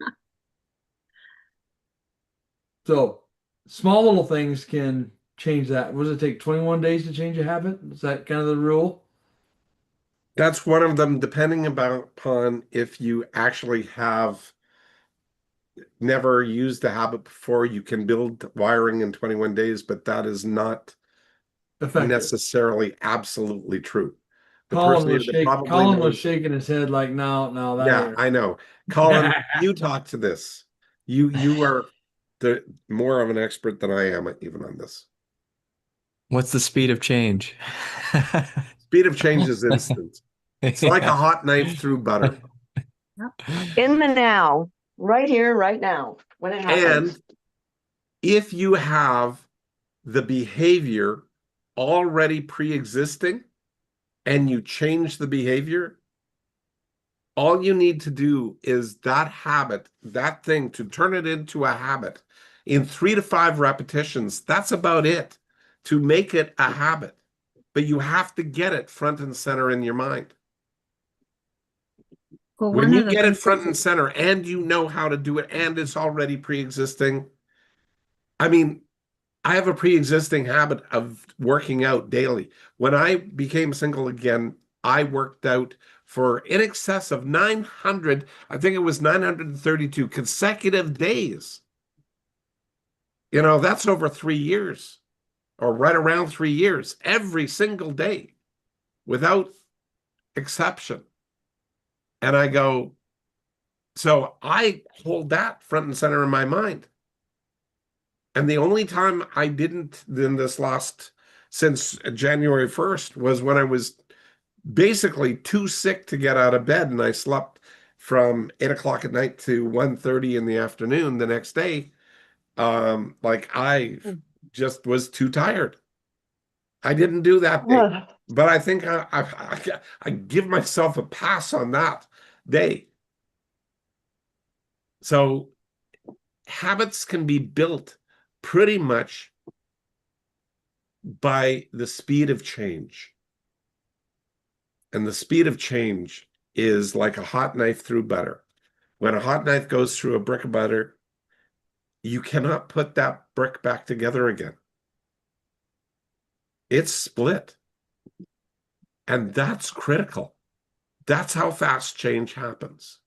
So small little things can change that. What does it take 21 days to change a habit? Is that kind of the rule? That's one of them, depending upon if you actually have never used the habit before, you can build wiring in 21 days, but that is not Effective. necessarily absolutely true. The person here that probably Colin was knows, shaking his head like, no, that yeah, ain't I know. Colin, you talk to this. You are the more of an expert than I am even on this. What's the speed of change? Speed of change is instant. It's like a Yeah. hot knife through butter. In the now, right here, right now, when it happens. And if you have the behavior already pre-existing and you change the behavior, all you need to do is that habit, that thing, to turn it into a habit in 3 to 5 repetitions. That's about it to make it a habit. But you have to get it front and center in your mind. Well, When one you of the get it things front and center and you know how to do it and it's already pre-existing, I mean, I have a pre-existing habit of working out daily. When I became single again, I worked out for in excess of 900, I think it was 932 consecutive days. You know, that's over 3 years or right around 3 years, every single day without exception. And I go, so I hold that front and center in my mind. And the only time I didn't in this last since January 1st was when I was basically too sick to get out of bed and I slept from 8 o'clock at night to 1:30 in the afternoon the next day. Like I just was too tired. I didn't do that day, but I think I give myself a pass on that day. So habits can be built pretty much by the speed of change. And the speed of change is like a hot knife through butter. When a hot knife goes through a brick of butter, you cannot put that brick back together again. It's split. And that's critical. That's how fast change happens.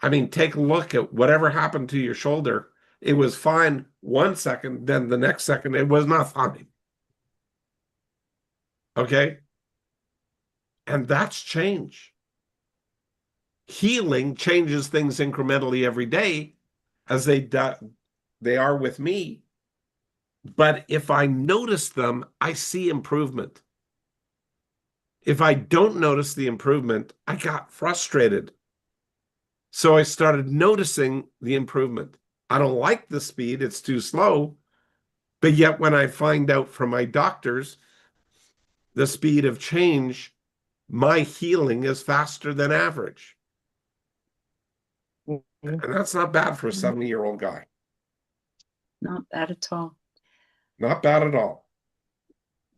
I mean, take a look at whatever happened to your shoulder. It was fine 1 second, then the next second, it was not fine. Okay? And that's change. Healing changes things incrementally every day as they are with me. But if I notice them, I see improvement. If I don't notice the improvement, I got frustrated. So I started noticing the improvement. I don't like the speed, it's too slow. But yet when I find out from my doctors the speed of change, my healing is faster than average. And that's not bad for a 70-year-old guy. Not bad at all. Not bad at all.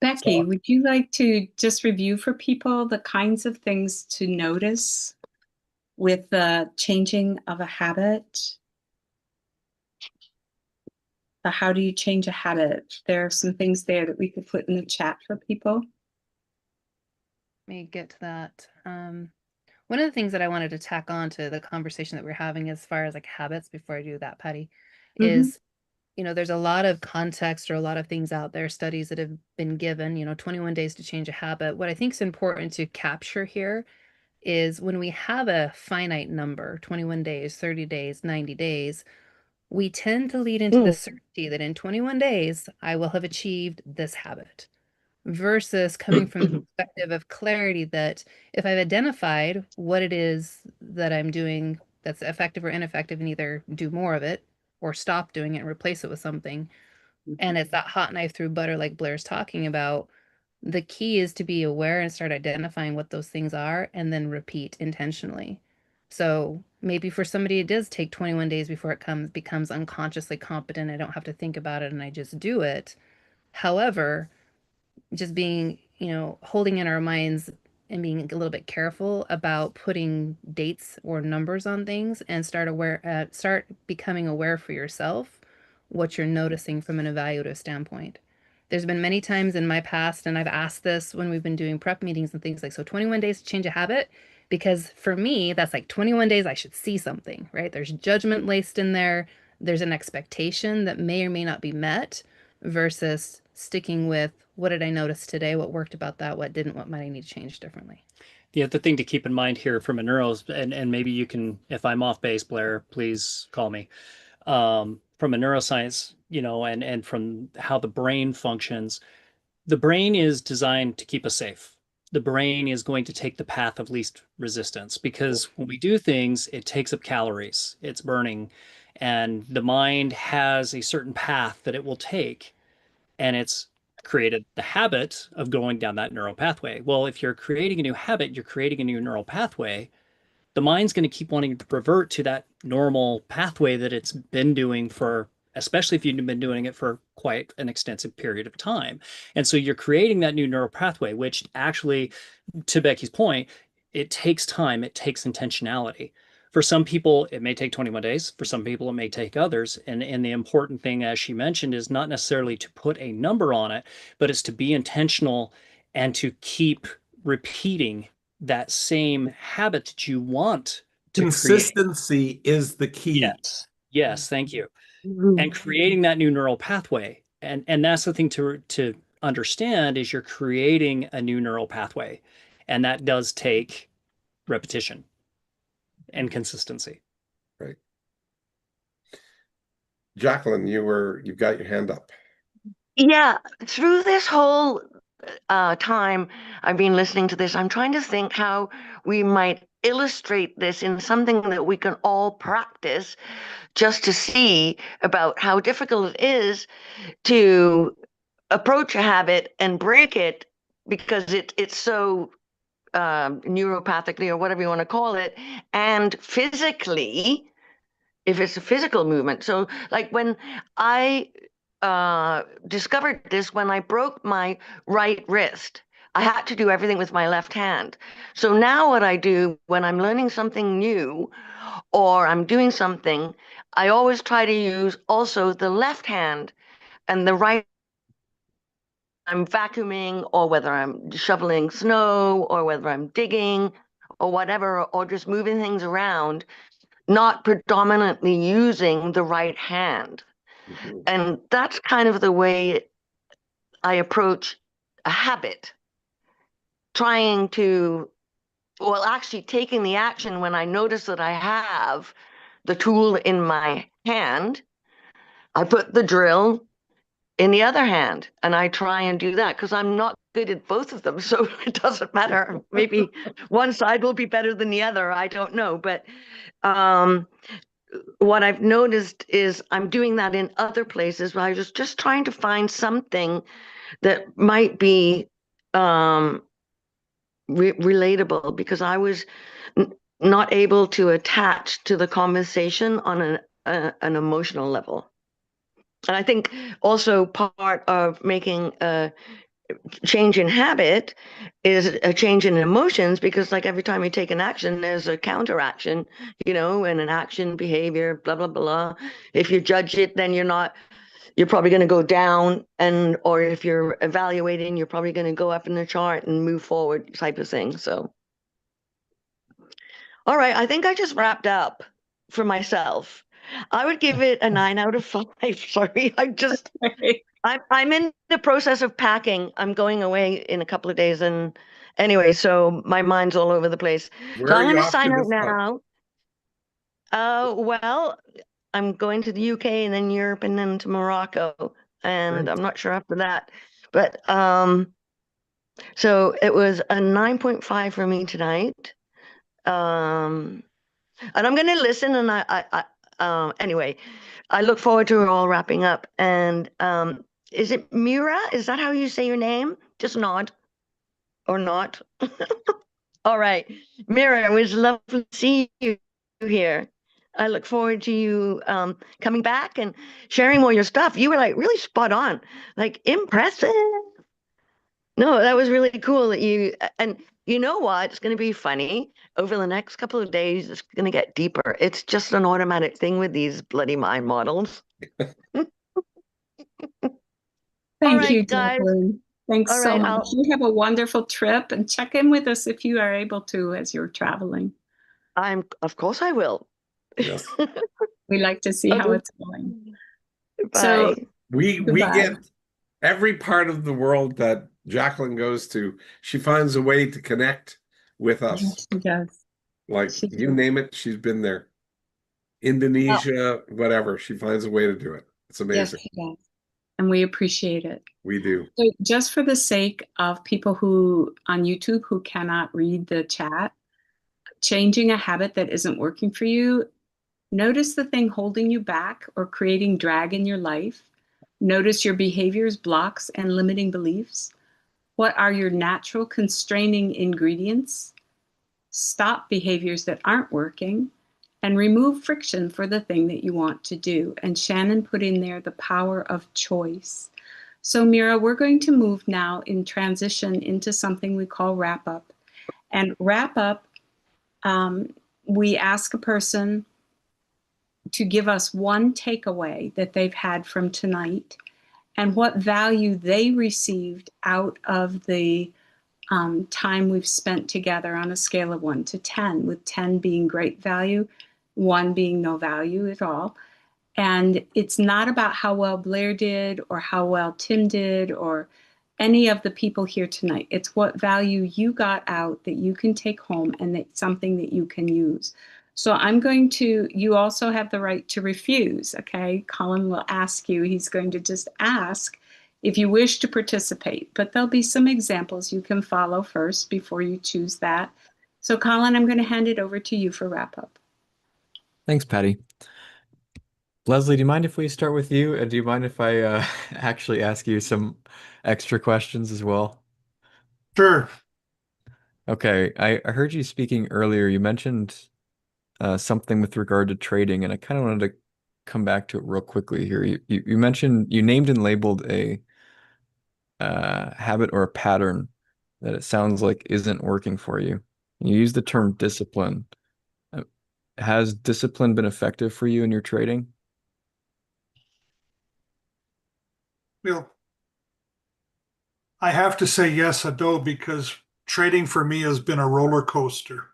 Becky, would you like to just review for people the kinds of things to notice with the changing of a habit? How do you change a habit? There are some things there that we could put in the chat for people. Let me get to that. One of the things that I wanted to tack on to the conversation that we're having as far as like habits before I do that, Patty, is, there's a lot of context or a lot of things out there, studies that have been given, 21 days to change a habit. What I think is important to capture here is when we have a finite number, 21 days, 30 days, 90 days, we tend to lead into the certainty that in 21 days, I will have achieved this habit. Versus coming from the perspective of clarity that if I've identified what it is that I'm doing that's effective or ineffective and either do more of it or stop doing it and replace it with something, and it's that hot knife through butter like Blair's talking about, the key is to be aware and start identifying what those things are and then repeat intentionally. So maybe for somebody it does take 21 days before it becomes unconsciously competent. I don't have to think about it and I just do it. However, just being, holding in our minds and being a little bit careful about putting dates or numbers on things, and start becoming aware for yourself what you're noticing from an evaluative standpoint. There's been many times in my past, and I've asked this when we've been doing prep meetings and things like, so 21 days to change a habit, because for me, that's like 21 days I should see something, right? There's judgment laced in there. There's an expectation that may or may not be met versus sticking with what did I notice today, what worked about that, what didn't, what might I need to change differently. The other thing to keep in mind here from a neuros, and maybe you can, if I'm off base, Blair, please call me. From a neuroscience, and from how the brain functions, the brain is designed to keep us safe. The brain is going to take the path of least resistance because when we do things, it takes up calories, it's burning, and the mind has a certain path that it will take, and it's created the habit of going down that neural pathway. Well, if you're creating a new habit, you're creating a new neural pathway. The mind's going to keep wanting to revert to that normal pathway that it's been doing for, especially if you've been doing it for quite an extensive period of time. And so you're creating that new neural pathway, which actually, to Becky's point, it takes time, it takes intentionality. For some people, it may take 21 days. For some people, it may take others. And the important thing, as she mentioned, is not necessarily to put a number on it, but it's to be intentional and to keep repeating that same habit that you want to create. Consistency is the key. Yes, thank you. And creating that new neural pathway. And that's the thing to understand is you're creating a new neural pathway. And that does take repetition and consistency. Right. Jacqueline, you've got your hand up. Yeah, through this whole time I've been listening to this, I'm trying to think how we might illustrate this in something that we can all practice just to see about how difficult it is to approach a habit and break it because it's so neuropathically or whatever you want to call it, and physically, if it's a physical movement. So like when I discovered this, when I broke my right wrist, I had to do everything with my left hand. So now what I do when I'm learning something new or I'm doing something, I always try to use also the left hand, and the right I'm vacuuming or whether I'm shoveling snow or whether I'm digging or whatever, or just moving things around, not predominantly using the right hand. And that's kind of the way I approach a habit, trying to, well, actually taking the action when I notice that I have the tool in my hand. I put the drill in the other hand and I try and do that because I'm not good at both of them. So it doesn't matter. Maybe one side will be better than the other. I don't know. But what I've noticed is I'm doing that in other places where I was just trying to find something that might be relatable, because I was not able to attach to the conversation on an emotional level. And I think also part of making a change in habit is a change in emotions, because like every time you take an action, there's a counteraction, and an action, behavior, blah, blah, blah. If you judge it, then you're probably going to go down, or if you're evaluating, you're probably going to go up in the chart and move forward, type of thing. So, all right, I think I just wrapped up for myself. I would give it a 9 out of 5. Sorry, I'm in the process of packing. I'm going away in a couple of days, and anyway, so my mind's all over the place. Where So are I'm you going to off to sign out this time? now. Well, I'm going to the UK and then Europe and then to Morocco, and Great. I'm not sure after that. But so it was a 9.5 for me tonight. And I'm going to listen, and anyway, I look forward to it all wrapping up. And is it Mira? Is that how you say your name? Just nod or not. All right. Mira, it was lovely to see you here. I look forward to you coming back and sharing more of your stuff. You were like really spot on, like impressive. No, that was really cool that and you know what? It's going to be funny. Over the next couple of days, it's going to get deeper. It's just an automatic thing with these bloody mind models. All Thank you, right, guys. Jacqueline. Thanks All so right, much. You have a wonderful trip and check in with us if you are able to as you're traveling. of course I will. Yes. We like to see how Okay. it's going. So Bye. We goodbye. get every part of the world that Jacqueline goes to, she finds a way to connect with us. Yes, she does. Like She you does. name it, she's been there. Well, Indonesia, whatever. She finds a way to do it. It's yes, amazing. she does. And we appreciate it. We do. So just for the sake of people who on YouTube who cannot read the chat, changing a habit that isn't working for you, notice the thing holding you back or creating drag in your life. Notice your behaviors, blocks, and limiting beliefs. What are your natural constraining ingredients? Stop behaviors that aren't working and remove friction for the thing that you want to do. And Shannon put in there the power of choice. So Mira, we're going to move now in transition into something we call wrap up. And wrap up, we ask a person to give us one takeaway that they've had from tonight and what value they received out of the time we've spent together on a scale of 1 to 10, with 10 being great value, 1 being no value at all. And it's not about how well Blair did or how well Tim did or any of the people here tonight. It's what value you got out that you can take home and that's something that you can use. So you also have the right to refuse, okay? Colin will ask you, he's going to just ask if you wish to participate, but there'll be some examples you can follow first before you choose that. So Colin, I'm going to hand it over to you for wrap up. Thanks, Patty. Leslie, do you mind if we start with you? And do you mind if I actually ask you some extra questions as well? Sure. Okay, I heard you speaking earlier. You mentioned something with regard to trading, and I kind of wanted to come back to it real quickly here. You mentioned you named and labeled a habit or a pattern that it sounds like isn't working for you. You use the term discipline. Uh, Has discipline been effective for you in your trading? Well, I have to say yes, Ado, because trading for me has been a roller coaster.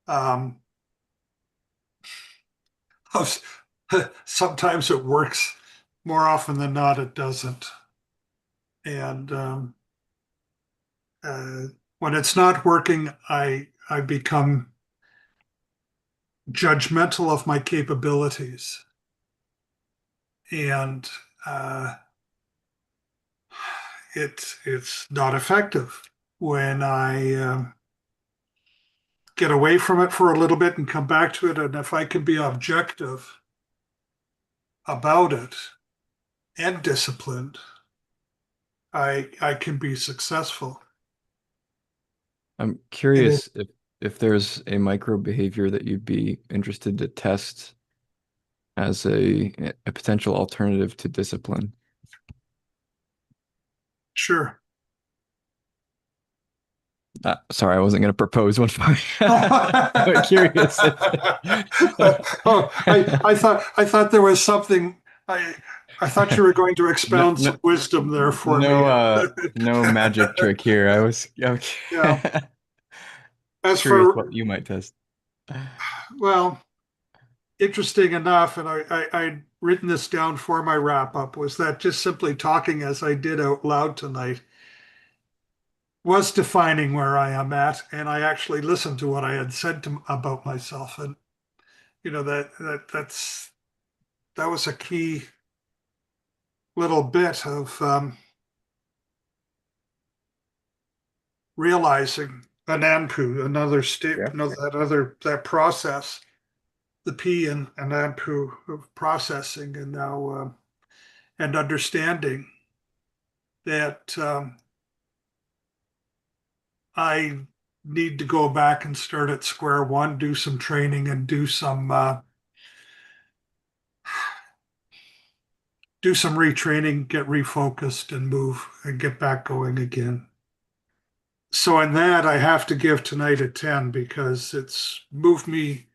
Um, Sometimes it works, more often than not, it doesn't. And when it's not working, I become judgmental of my capabilities. And it's not effective. When I get away from it for a little bit and come back to it, and if I can be objective about it and disciplined, I can be successful. I'm And curious if there's a micro behavior that you'd be interested to test as a potential alternative to discipline. sure. Sorry, I wasn't going to propose one for you. I'm curious. Oh, I thought there was something. I thought you were going to No, expound no, some wisdom there for me. no magic trick here. I was Yeah. As curious for, what you might test. well, interesting enough, and I'd written this down for my wrap up, was that just simply talking as I did out loud tonight was defining where I am at, and I actually listened to what I had said about myself, and that was a key little bit of realizing an ANPU, another step, Yeah. that process, the P in an ANPU of processing, and now and understanding that I need to go back and start at square one, do some training, and do some retraining, get refocused, and move and get back going again. So in that, I have to give tonight a 10 because it's moved me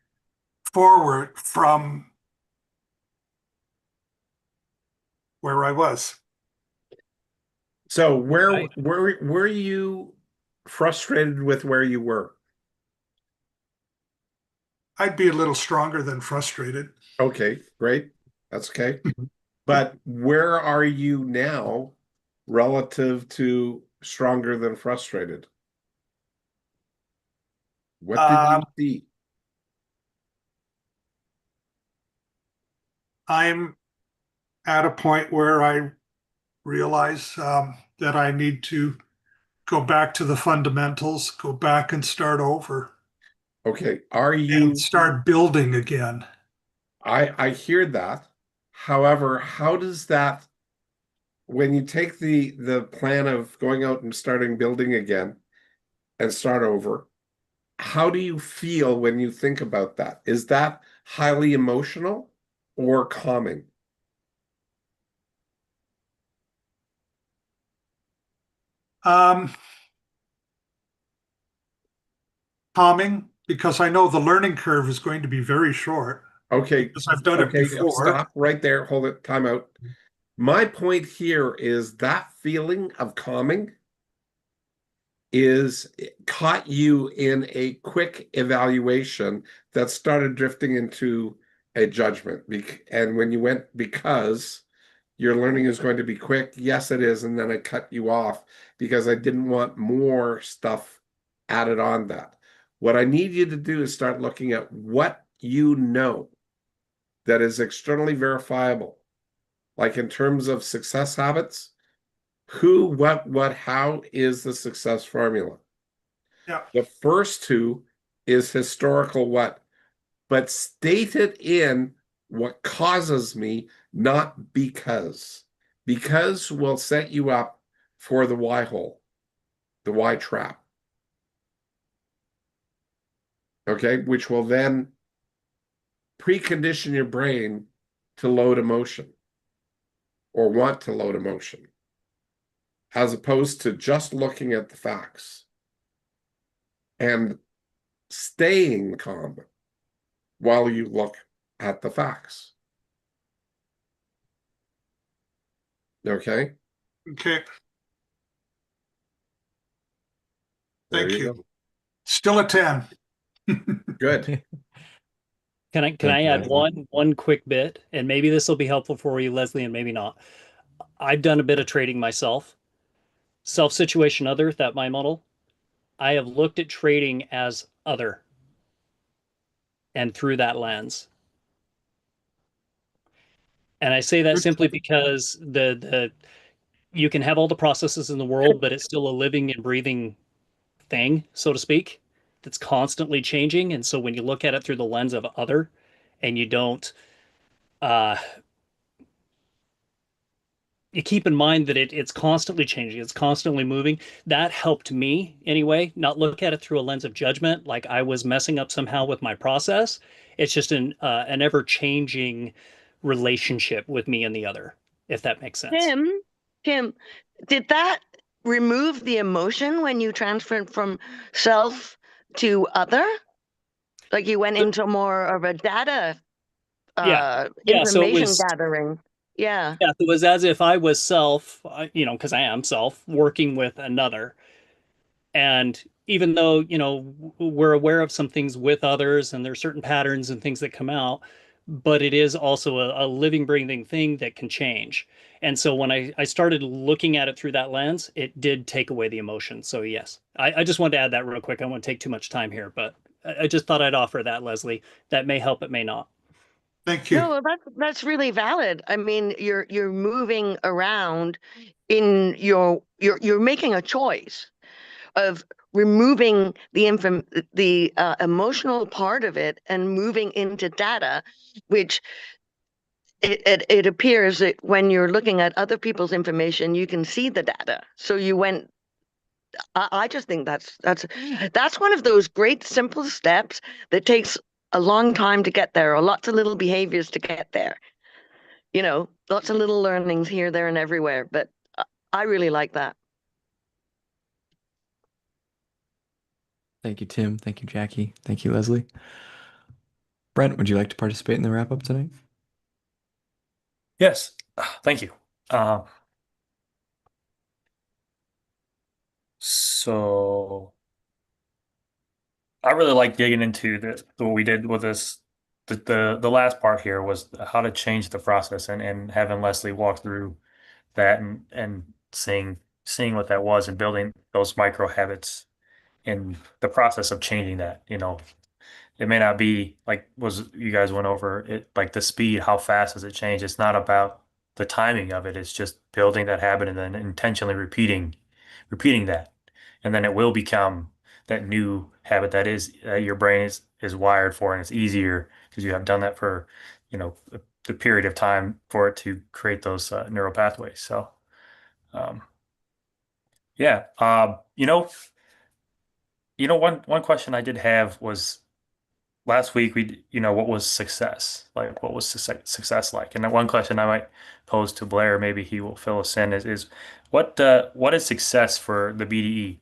forward from where I was. So were you frustrated with where you were? I'd be a little stronger than frustrated. Okay, great. That's okay. But where are you now relative to stronger than frustrated? What did you see? I'm at a point where I realize that I need to go back to the fundamentals, go back and start over, Okay, are and you start building again. I hear that. However, how does that when you take the plan of going out and starting building again and start over, how do you feel when you think about that? Is that highly emotional or calming? Calming, because I know the learning curve is going to be very short Okay, because I've done it okay, before. stop right there. Hold it, time out. My point here is that feeling of calming is caught you in a quick evaluation that started drifting into a judgment. And when you went, because your learning is going to be quick, yes, it is. And then I cut you off because I didn't want more stuff added on that. What I need you to do is start looking at what you know that is externally verifiable, like in terms of success habits. Who, what, how is the success formula? Yeah. The first two is historical what, but stated in what causes me, not because. Because will set you up for the why hole, the why trap. Okay, which will then precondition your brain to load emotion or want to load emotion, as opposed to just looking at the facts and staying calm while you look at the facts. Okay? Okay. There Thank you you. go. Still a 10. Good. Can I Thank you, add Leslie. one quick bit, and maybe this will be helpful for you, Leslie, and maybe not. I've done a bit of trading myself. Self situation other, that my model. I have looked at trading as other and through that lens. And I say that simply because the you can have all the processes in the world, but it's still a living and breathing thing, so to speak, that's constantly changing. And so when you look at it through the lens of other and you don't uh you keep in mind that it's constantly changing, it's constantly moving. That helped me anyway, not look at it through a lens of judgment, like I was messing up somehow with my process. It's just an ever-changing relationship with me and the other, if that makes sense. Tim, did that remove the emotion when you transferred from self to other? Like you went into more of a data Yeah. Yeah. So it information was, gathering. Yeah. yeah, it was as if I was self, because I am self working with another. And even though, we're aware of some things with others and there's certain patterns and things that come out, but it is also a living, breathing thing that can change. And so when I started looking at it through that lens, it did take away the emotion. So yes, I just wanted to add that real quick. I won't take too much time here, but I just thought I'd offer that, Leslie. That may help, it may not. Thank you. No, well, that's really valid. I mean, you're moving around in you're making a choice of removing the emotional part of it and moving into data, which it appears that when you're looking at other people's information, you can see the data. So you went. I just think that's one of those great simple steps that takes a long time to get there, or lots of little behaviors to get there. lots of little learnings here, there, and everywhere. But I really like that. Thank you, Tim. Thank you, Jackie. Thank you, Leslie. Brent, would you like to participate in the wrap up tonight? Yes, thank you. So I really like digging into what we did with this. The last part here was how to change the process, and having Leslie walk through that, and seeing what that was, and building those micro habits in the process of changing that. It may not be like was you guys went over it, like the speed, how fast does it change? It's not about the timing of it. It's just building that habit and then intentionally repeating that. And then it will become that new habit that your brain is wired for, and it's easier because you have done that for, the period of time for it to create those neural pathways. So, um, yeah, one question I did have was last week what was success? Like, what was success like? And then one question I might pose to Blair, maybe he will fill us in, is what is success for the BDE?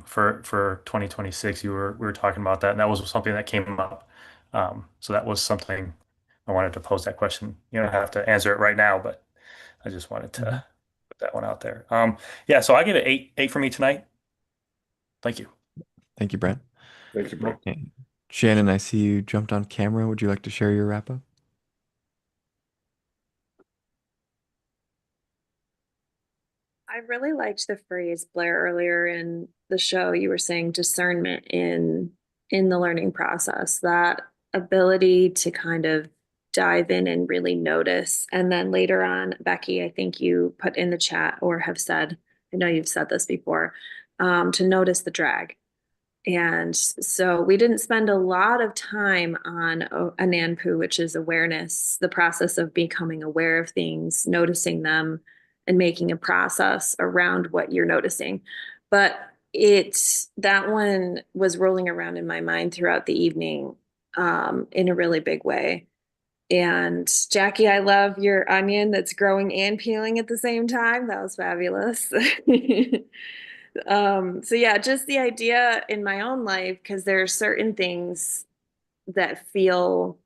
For 2026, we were talking about that, and that was something that came up. So that was something I wanted to pose that question. You don't have to answer it right now, but I just wanted to put that one out there. Yeah, so I give it eight for me tonight. Thank you. Thank you, Brent. Thank you, Brent. And Shannon, I see you jumped on camera. Would you like to share your wrap up? I really liked the phrase, Blair, earlier in the show. You were saying discernment in the learning process, that ability to kind of dive in and really notice. And then later on, Becky, I think you put in the chat or have said, I know you've said this before, to notice the drag. And so we didn't spend a lot of time on a NANPU, which is awareness, the process of becoming aware of things, noticing them, and making a process around what you're noticing. But that one was rolling around in my mind throughout the evening in a really big way. And Jackie, I love your onion that's growing and peeling at the same time. That was fabulous. So yeah, just the idea in my own life, because there are certain things that feel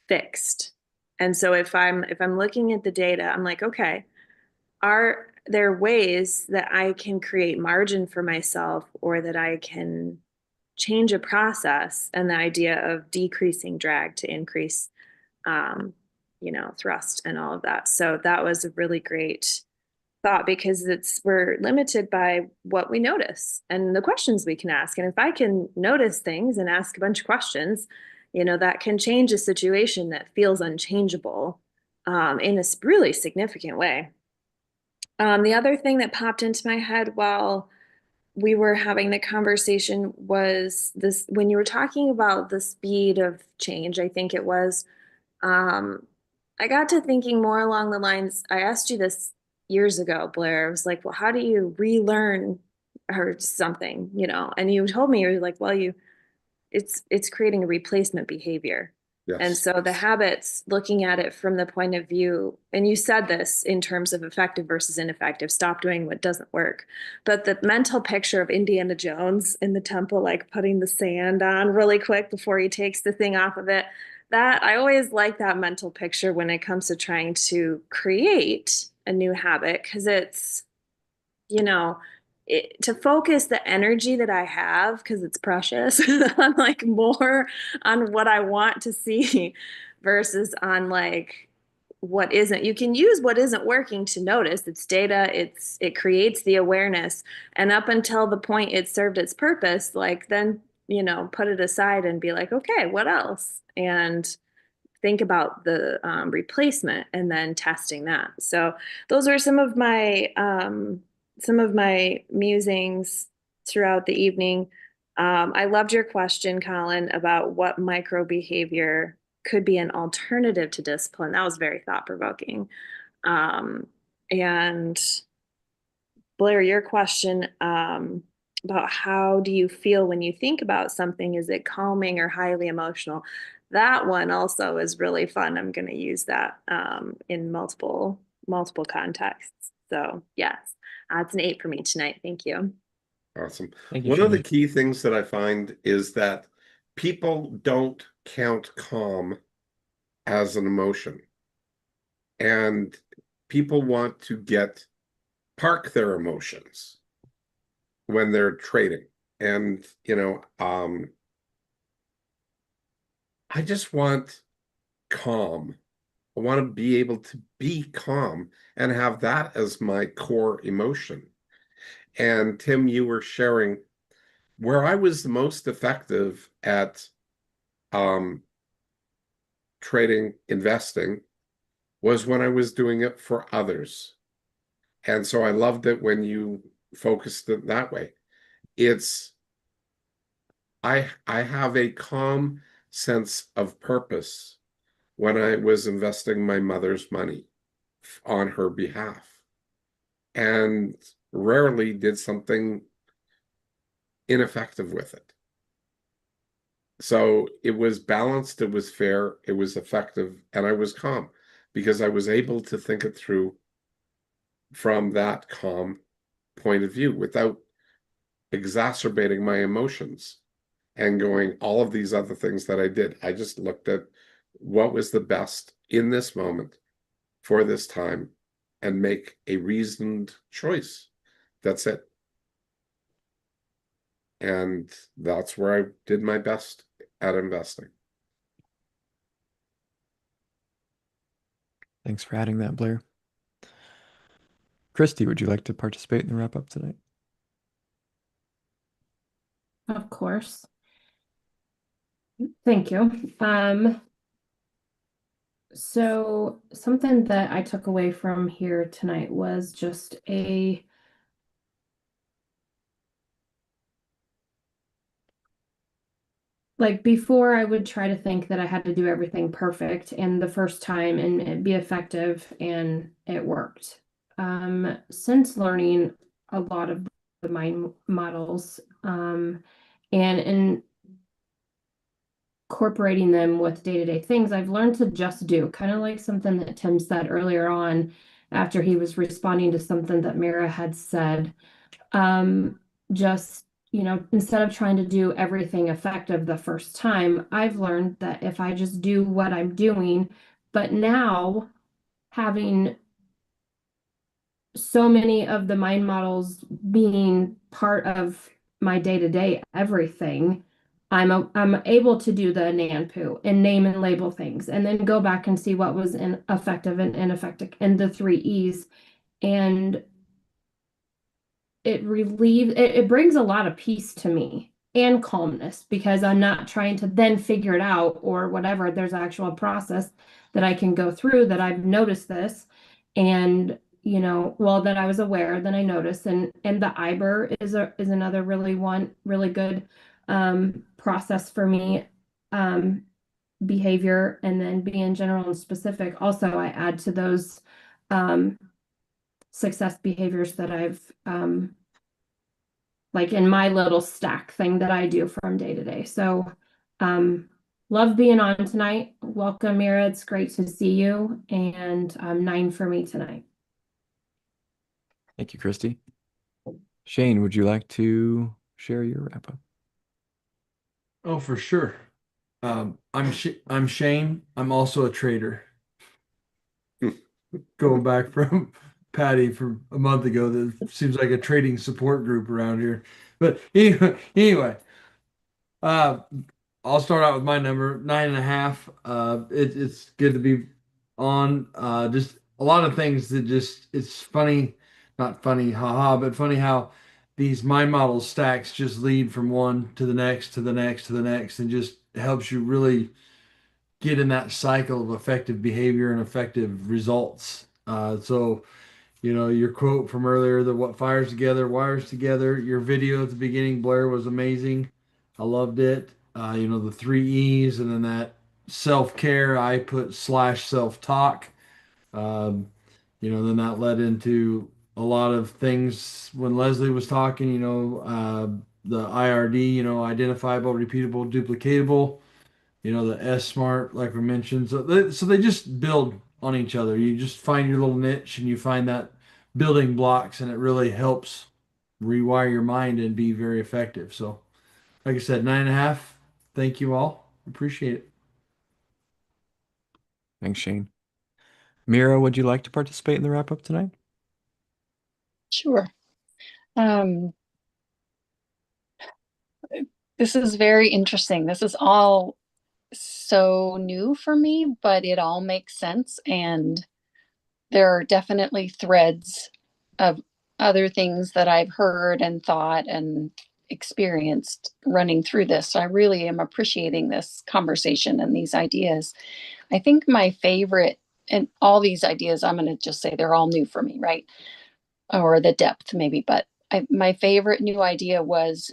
fixed. And so if I'm looking at the data, I'm like, okay, are there ways that I can create margin for myself, or that I can change a process, and the idea of decreasing drag to increase thrust and all of that. So that was a really great thought, because we're limited by what we notice and the questions we can ask. And if I can notice things and ask a bunch of questions, that can change a situation that feels unchangeable in a really significant way. The other thing that popped into my head while we were having the conversation was this: when you were talking about the speed of change, I think it was, I got to thinking more along the lines, I asked you this years ago, Blair. I was like, well, how do you relearn or something, And you told me, you're like, well, it's creating a replacement behavior. And Yes. so the habits, looking at it from the point of view, and you said this in terms of effective versus ineffective, stop doing what doesn't work. But the mental picture of Indiana Jones in the temple, like putting the sand on really quick before he takes the thing off of it, that I always like that mental picture when it comes to trying to create a new habit, because it's, to focus the energy that I have, because it's precious, on like more on what I want to see versus on like what isn't. You can use what isn't working to notice. It's data, it creates the awareness. And up until the point it served its purpose, like then, put it aside and be like, okay, what else? And think about the replacement, and then testing that. So those are some of my musings throughout the evening. I loved your question, Colin, about what micro behavior could be an alternative to discipline. That was very thought provoking. And Blair, your question about how do you feel when you think about something? Is it calming or highly emotional? that one also is really fun. I'm going to use that in multiple contexts. So yes, that's an 8 for me tonight. Thank you. Awesome. Thank you, One of the Shane. key things that I find is that people don't count calm as an emotion. And people want to park their emotions when they're trading. And, I just want calm. I want to be able to be calm and have that as my core emotion. And Tim, you were sharing where I was the most effective at trading, investing, was when I was doing it for others. And so I loved it when you focused it that way. It's I have a calm sense of purpose when I was investing my mother's money on her behalf, and rarely did something ineffective with it. So it was balanced, it was fair, it was effective, and I was calm because I was able to think it through from that calm point of view without exacerbating my emotions and going all of these other things that I did. I just looked at what was the best in this moment for this time and make a reasoned choice. That's it. And that's where I did my best at investing. Thanks for adding that, Blair. Christy, would you like to participate in the wrap up tonight? Of course. Thank you. So something that I took away from here tonight was just like before I would try to think that I had to do everything perfect and the first time and it be effective, and it worked. Since learning a lot of the mind models, and incorporating them with day-to-day things, I've learned to just do, kind of like something that Tim said earlier on after he was responding to something that Mira had said. Just, instead of trying to do everything effective the first time, I've learned that if I just do what I'm doing, but now having so many of the mind models being part of my day-to-day everything, I'm able to do the Nanpu and name and label things and then go back and see what was effective and ineffective and the 3 E's. And it brings a lot of peace to me and calmness because I'm not trying to then figure it out or whatever. There's actual process that I can go through that I've noticed this, and well, that I was aware, then I noticed. And the IBER is another really good process for me, behavior, and then being general and specific. Also, I add to those success behaviors that I've like in my little stack thing that I do from day to day. So love being on tonight. Welcome, Mira. It's great to see you. And 9 for me tonight. Thank you, Christy. Shane, would you like to share your wrap up? Oh, for sure. I'm Shane. I'm also a trader. Going back from Patty from a month ago, that seems like a trading support group around here. But anyway, uh, I'll start out with my number 9.5. It's good to be on. Just a lot of things that it's funny, not funny, haha, but funny how these mind model stacks just lead from one to the next to the next to the next, and just helps you really get in that cycle of effective behavior and effective results. So, your quote from earlier, the what fires together, wires together. Your video at the beginning, Blair, was amazing. I loved it. The 3 E's, and then that self-care, I put slash self-talk. Then that led into a lot of things when Leslie was talking, the IRD, identifiable, repeatable, duplicatable. the S Smart, like we mentioned. So they just build on each other. You just find your little niche and you find that building blocks, and it really helps rewire your mind and be very effective. So, like I said, 9.5. Thank you all. Appreciate it. Thanks, Shane. Mira, would you like to participate in the wrap up tonight? Sure. This is very interesting. This is all so new for me, but it all makes sense. And there are definitely threads of other things that I've heard and thought and experienced running through this. So I really am appreciating this conversation and these ideas. I think my favorite, and all these ideas, I'm going to just say they're all new for me, right? Or the depth, maybe. But my favorite new idea was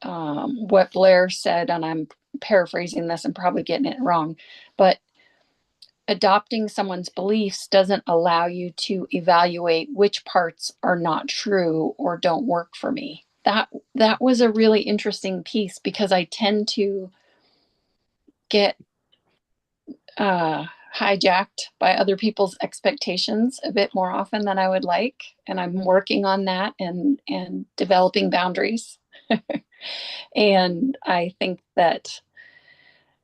what Blair said, and I'm paraphrasing this and probably getting it wrong, but adopting someone's beliefs doesn't allow you to evaluate which parts are not true or don't work for me. That was a really interesting piece because I tend to get hijacked by other people's expectations a bit more often than I would like, and I'm working on that and developing boundaries. And I think that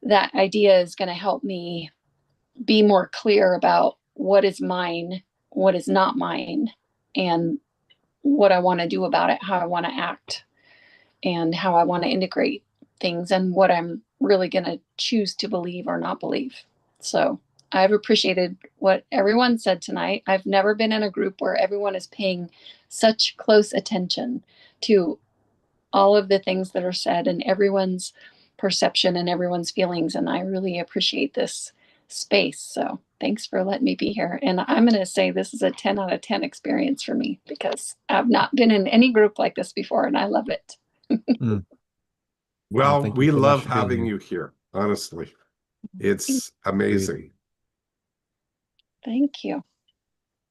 that idea is going to help me be more clear about what is mine, what is not mine, and what I want to do about it, how I want to act, and how I want to integrate things, and what I'm really going to choose to believe or not believe. So I've appreciated what everyone said tonight. I've never been in a group where everyone is paying such close attention to all of the things that are said and everyone's perception and everyone's feelings. And I really appreciate this space. So thanks for letting me be here. And I'm going to say this is a 10 out of 10 experience for me because I've not been in any group like this before and I love it. Mm. Well, thank you we so much love for being having here. you here, honestly. It's amazing. Thank you.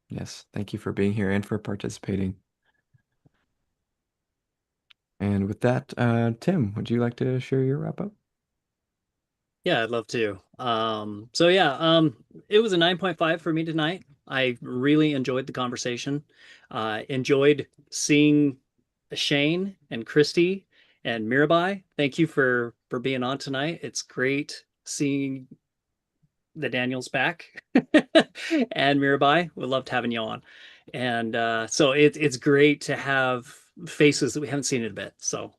Yes, thank you for being here and for participating. And with that, Tim, would you like to share your wrap up? Yeah, I'd love to. So yeah, it was a 9.5 for me tonight. I really enjoyed the conversation. Enjoyed seeing Shane and Christy and Mirabai. Thank you for being on tonight. It's great seeing the Daniels back and Mirabai. We loved having you on. And so it's great to have faces that we haven't seen in a bit. So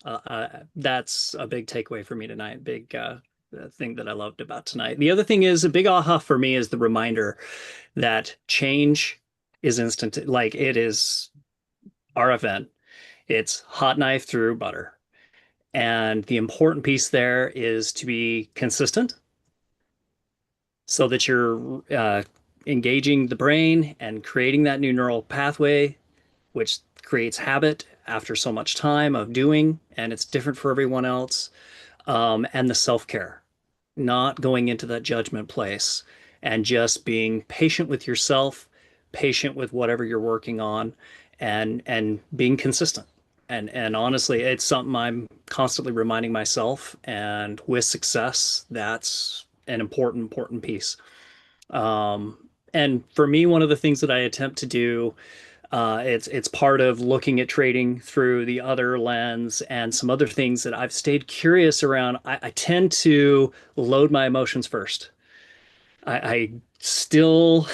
that's a big takeaway for me tonight. Big thing that I loved about tonight. The other thing is a big aha for me is the reminder that change is instant. Like it is RFN. It's hot knife through butter. And the important piece there is to be consistent so that you're engaging the brain and creating that new neural pathway, which creates habit after so much time of doing, and it's different for everyone else. And the self-care, not going into that judgment place and just being patient with yourself, patient with whatever you're working on, and being consistent. And honestly, it's something I'm constantly reminding myself. And with success, that's an important piece. And for me, one of the things that I attempt to do, it's part of looking at trading through the other lens and some other things that I've stayed curious around. I tend to load my emotions first. I still,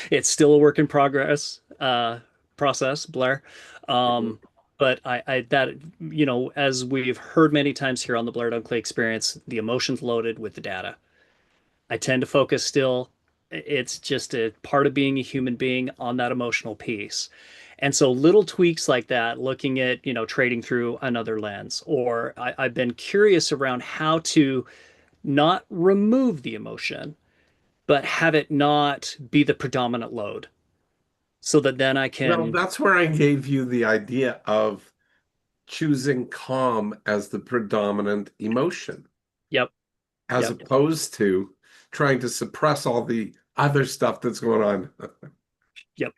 it's still a work in progress process, Blair. But that, as we've heard many times here on the Blair Dunkley experience, the emotions loaded with the data. I tend to focus still. It's just a part of being a human being on that emotional piece. And so little tweaks like that, looking at, trading through another lens, or I've been curious around how to not remove the emotion, but have it not be the predominant load so that then I Well, can, that's where I gave you the idea of choosing calm as the predominant emotion, yep, as yep, opposed to trying to suppress all the other stuff that's going on. yep.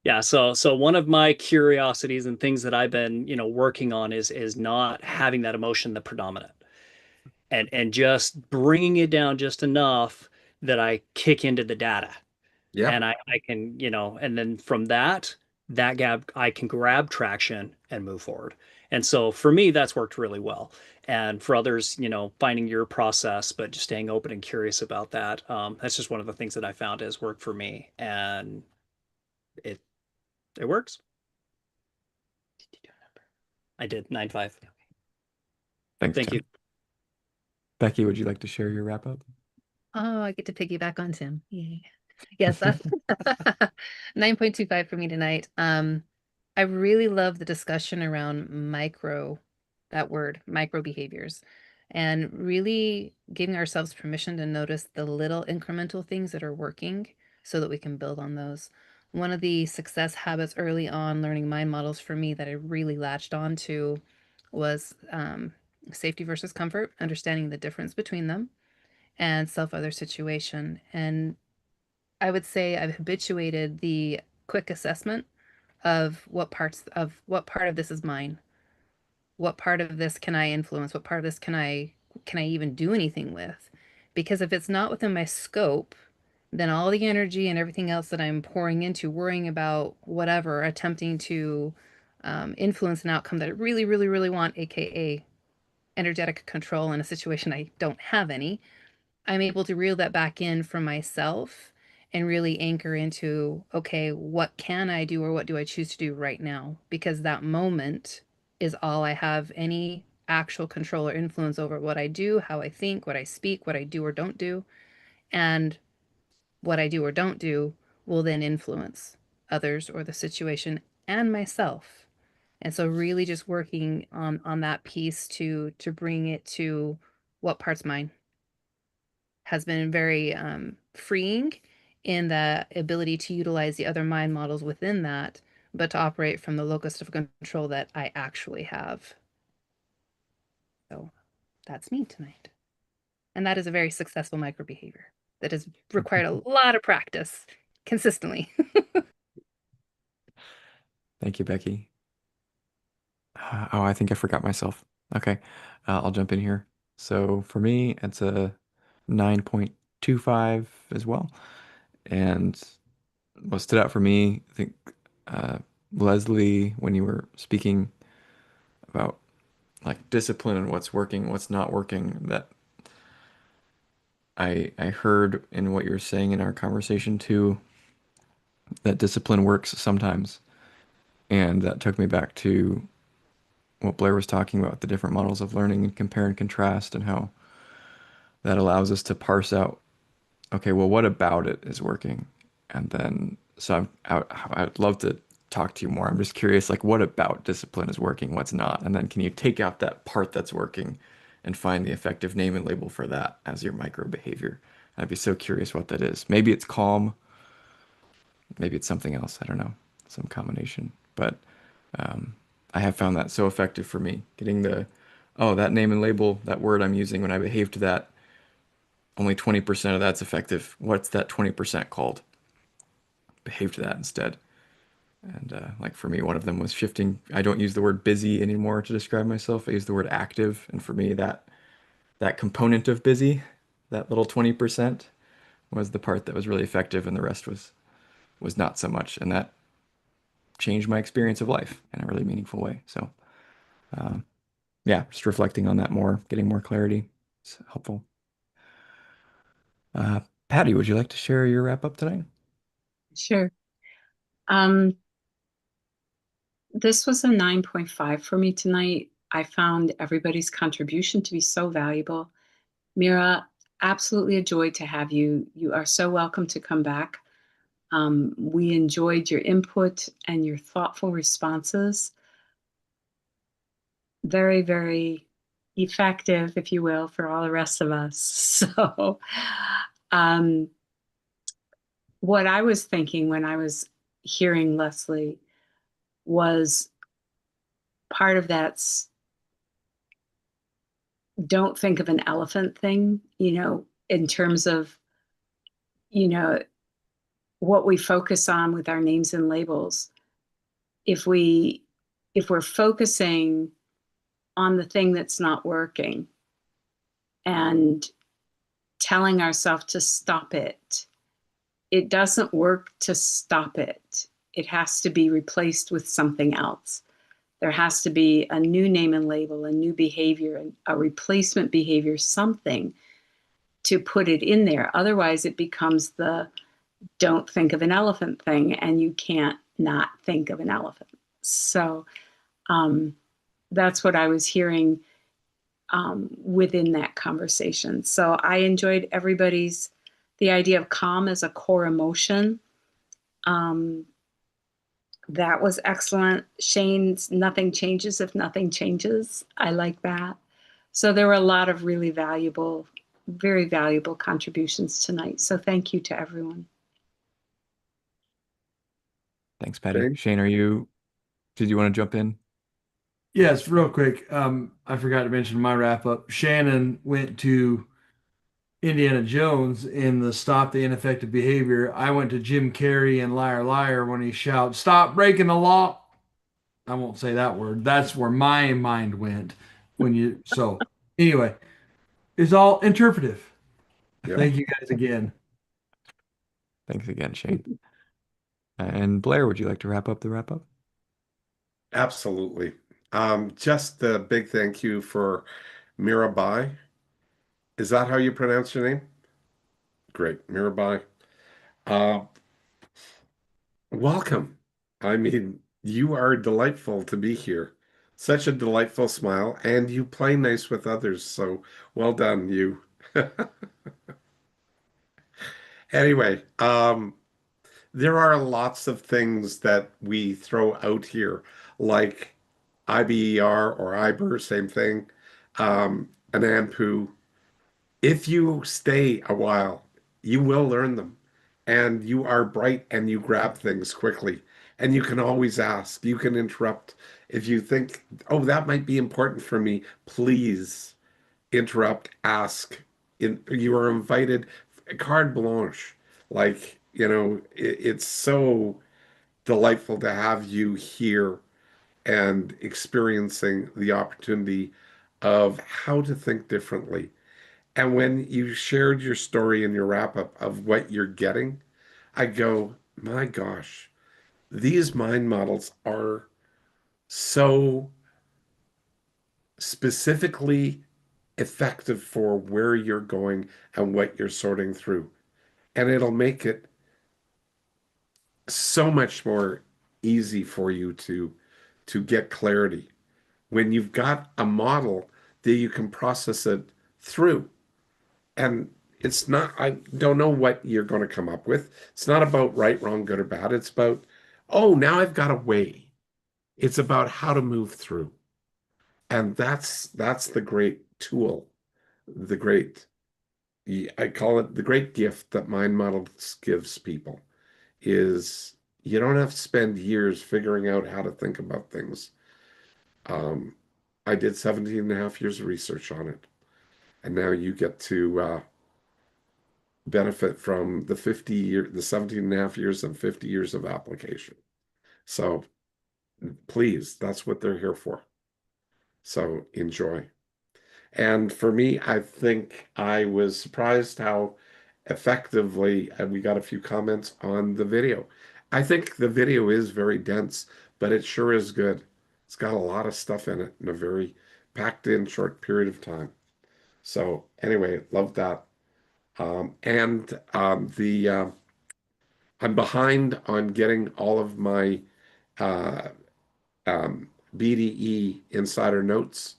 Yeah, so one of my curiosities and things that I've been, working on is not having that emotion the predominant. and just bringing it down just enough that I kick into the data. Yeah. And I can, and then from that gap, I can grab traction and move forward. And so for me, that's worked really well. And for others, finding your process, but just staying open and curious about that. That's just one of the things that I found has worked for me. And it works. I did 9-5. Thanks, Thank Tim. you. Becky, would you like to share your wrap up? Oh, I get to piggyback on Tim. Yay. Yes, that's 9.25 for me tonight. I really love the discussion around that word, micro behaviors, and really giving ourselves permission to notice the little incremental things that are working so that we can build on those. One of the success habits early on learning mind models for me that I really latched on to was safety versus comfort, understanding the difference between them, and self-other situation. And I would say I've habituated the quick assessment of what part of this is mine. What part of this can I influence? What part of this can I even do anything with? Because if it's not within my scope, then all the energy and everything else that I'm pouring into worrying about whatever, attempting to influence an outcome that I really, really, really want, aka energetic control in a situation I don't have any, I'm able to reel that back in from myself and really anchor into, okay, what can I do or what do I choose to do right now? Because that moment is all I have any actual control or influence over what I do, how I think, what I speak, what I do or don't do. And what I do or don't do will then influence others or the situation and myself. And so really just working on that piece to bring it to what part's mine has been very freeing in the ability to utilize the other mind models within that, but to operate from the locus of control that I actually have. So that's me tonight. And that is a very successful micro behavior that has required a lot of practice consistently. Thank you, Becky. Oh, I think I forgot myself. Okay, I'll jump in here. So for me, it's a 9.25 as well. And what stood out for me, I think, uh, Leslie, when you were speaking about like discipline and what's working, what's not working, that I heard in what you were saying in our conversation too, that discipline works sometimes. And that took me back to what Blair was talking about, the different models of learning and compare and contrast, and how that allows us to parse out, okay, well, what about it is working? And then, so I'd love to talk to you more. I'm just curious, like, what about discipline is working, what's not? And then can you take out that part that's working and find the effective name and label for that as your micro behavior? I'd be so curious what that is. Maybe it's calm, maybe it's something else. I don't know, some combination. But I have found that so effective for me, getting oh, that name and label, that word I'm using when I behave to that, only 20% of that's effective. What's that 20% called? Behave to that instead. And like for me, one of them was shifting. I don't use the word busy anymore to describe myself. I use the word active. And for me, that component of busy, that little 20% was the part that was really effective, and the rest was not so much. And that changed my experience of life in a really meaningful way. So yeah, just reflecting on that more, getting more clarity. It's helpful. Patty, would you like to share your wrap up tonight? Sure. This was a 9.5 for me tonight. I found everybody's contribution to be so valuable. Mira, absolutely a joy to have you. You are so welcome to come back. We enjoyed your input and your thoughtful responses. Very, very effective, if you will, for all the rest of us. So, what I was thinking when I was hearing Leslie was part of that's don't think of an elephant thing, in terms of, what we focus on with our names and labels. If we're focusing on the thing that's not working and telling ourselves to stop it. It doesn't work to stop it. It has to be replaced with something else. There has to be a new name and label, a new behavior, a replacement behavior, something to put it in there. Otherwise, it becomes the don't think of an elephant thing, and you can't not think of an elephant. So that's what I was hearing within that conversation. So I enjoyed the idea of calm as a core emotion. That was excellent. Shane's nothing changes if nothing changes. I like that. So there were a lot of really valuable, very valuable contributions tonight. So thank you to everyone. Thanks, Patty. Shane? Shane, did you want to jump in? Yes, real quick. I forgot to mention my wrap up. Shannon went to Indiana Jones in the Stop the Ineffective Behavior. I went to Jim Carrey and Liar Liar when he shouts, "Stop breaking the law." I won't say that word. That's where my mind went so anyway, it's all interpretive. Yeah. Thank you guys again. Thanks again, Shane. And Blair, would you like to wrap up the wrap up? Absolutely. Just a big thank you for Mirabai. Is that how you pronounce your name? Great, Mirabai. Uh, Welcome. I mean, you are delightful to be here. Such a delightful smile, and you play nice with others, so well done, you. Anyway, there are lots of things that we throw out here, like IBER or IBER, same thing, an AMPU. If you stay a while, you will learn them. And you are bright and you grab things quickly. And you can always ask. You can interrupt. If you think, oh, that might be important for me, please interrupt, ask. You are invited, carte blanche. Like, it's so delightful to have you here and experiencing the opportunity of how to think differently. And when you shared your story in your wrap up of what you're getting, I go, my gosh, these mind models are so specifically effective for where you're going and what you're sorting through. And it'll make it so much more easy for you to get clarity when you've got a model that you can process it through. And it's not, I don't know what you're going to come up with. It's not about right, wrong, good, or bad. It's about, oh, now I've got a way. It's about how to move through. And that's the great tool, the great, I call it the great gift that mind models gives people is you don't have to spend years figuring out how to think about things. Um, I did 17 and a half years of research on it. And now you get to benefit from the 17 and a half years and 50 years of application. So please, that's what they're here for. So enjoy. And for me, I think I was surprised how effectively, and we got a few comments on the video. I think the video is very dense, but it sure is good. It's got a lot of stuff in it in a very packed in short period of time. So anyway, love that. I'm behind on getting all of my uh, BDE insider notes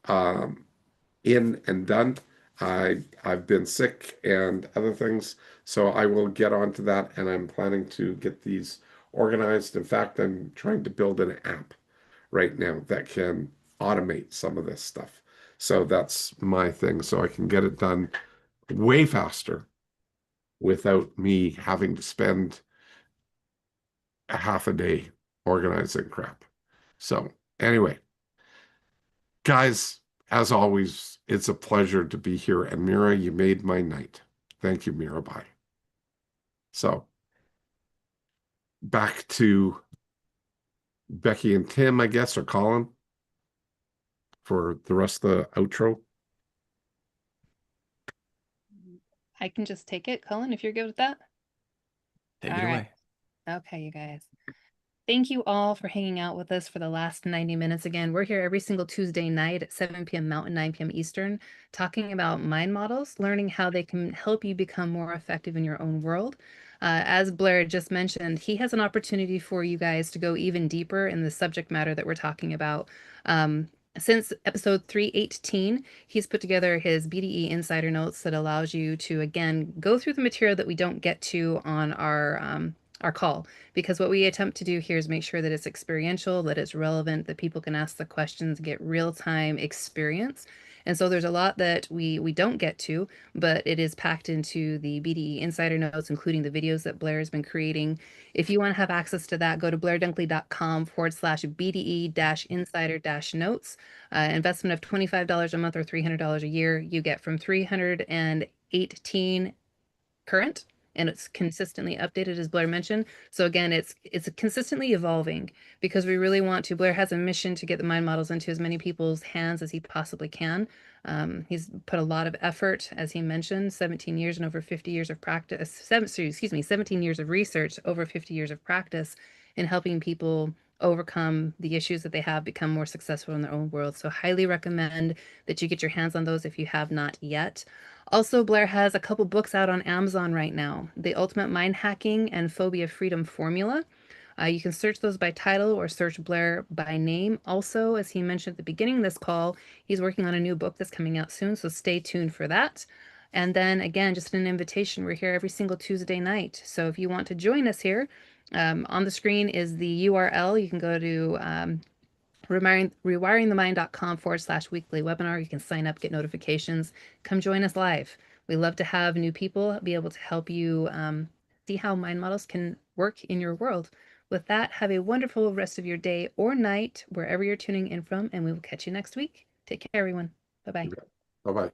um, in and done. I've been sick and other things, so I will get onto that, and I'm planning to get these organized. In fact, I'm trying to build an app right now that can automate some of this stuff. So that's my thing, so I can get it done way faster without me having to spend a half a day organizing crap. So anyway, guys, as always, it's a pleasure to be here. And Mira, you made my night. Thank you, Mirabai. So back to Becky and Tim, I guess, or Colin for the rest of the outro. I can just take it, Cullen, if you're good with that. Take All it right. away. Okay, you guys. Thank you all for hanging out with us for the last 90 minutes. Again, we're here every single Tuesday night at 7 p.m. Mountain, 9 p.m. Eastern, talking about mind models, learning how they can help you become more effective in your own world. As Blair just mentioned, he has an opportunity for you guys to go even deeper in the subject matter that we're talking about. Since episode 318, he's put together his BDE Insider Notes that allows you to, again, go through the material that we don't get to on our call, because what we attempt to do here is make sure that it's experiential, that it's relevant, that people can ask the questions, get real-time experience. And so there's a lot that we don't get to, but it is packed into the BDE Insider Notes, including the videos that Blair has been creating. If you want to have access to that, go to blairdunkley.com/BDE-insider-notes. Investment of $25 a month or $300 a year. You get from 318 current, and it's consistently updated, as Blair mentioned. So again, it's consistently evolving, because we really want to. Blair has a mission to get the mind models into as many people's hands as he possibly can. He's put a lot of effort, as he mentioned, 17 years and over 50 years of practice, 17 years of research, over 50 years of practice in helping people overcome the issues that they have, become more successful in their own world. So highly recommend that you get your hands on those if you have not yet. Also, Blair has a couple books out on Amazon right now. The Ultimate Mind Hacking and Phobia Freedom Formula. You can search those by title or search Blair by name. Also, as he mentioned at the beginning of this call, he's working on a new book that's coming out soon, so stay tuned for that. And then again, just an invitation. We're here every single Tuesday night. So if you want to join us here, on the screen is the URL. You can go to rewiringthemind.com/weekly webinar. You can sign up, get notifications, come join us live. We love to have new people be able to help you see how mind models can work in your world. With that, have a wonderful rest of your day or night, wherever you're tuning in from, and we will catch you next week. Take care, everyone. Bye-bye. Bye-bye.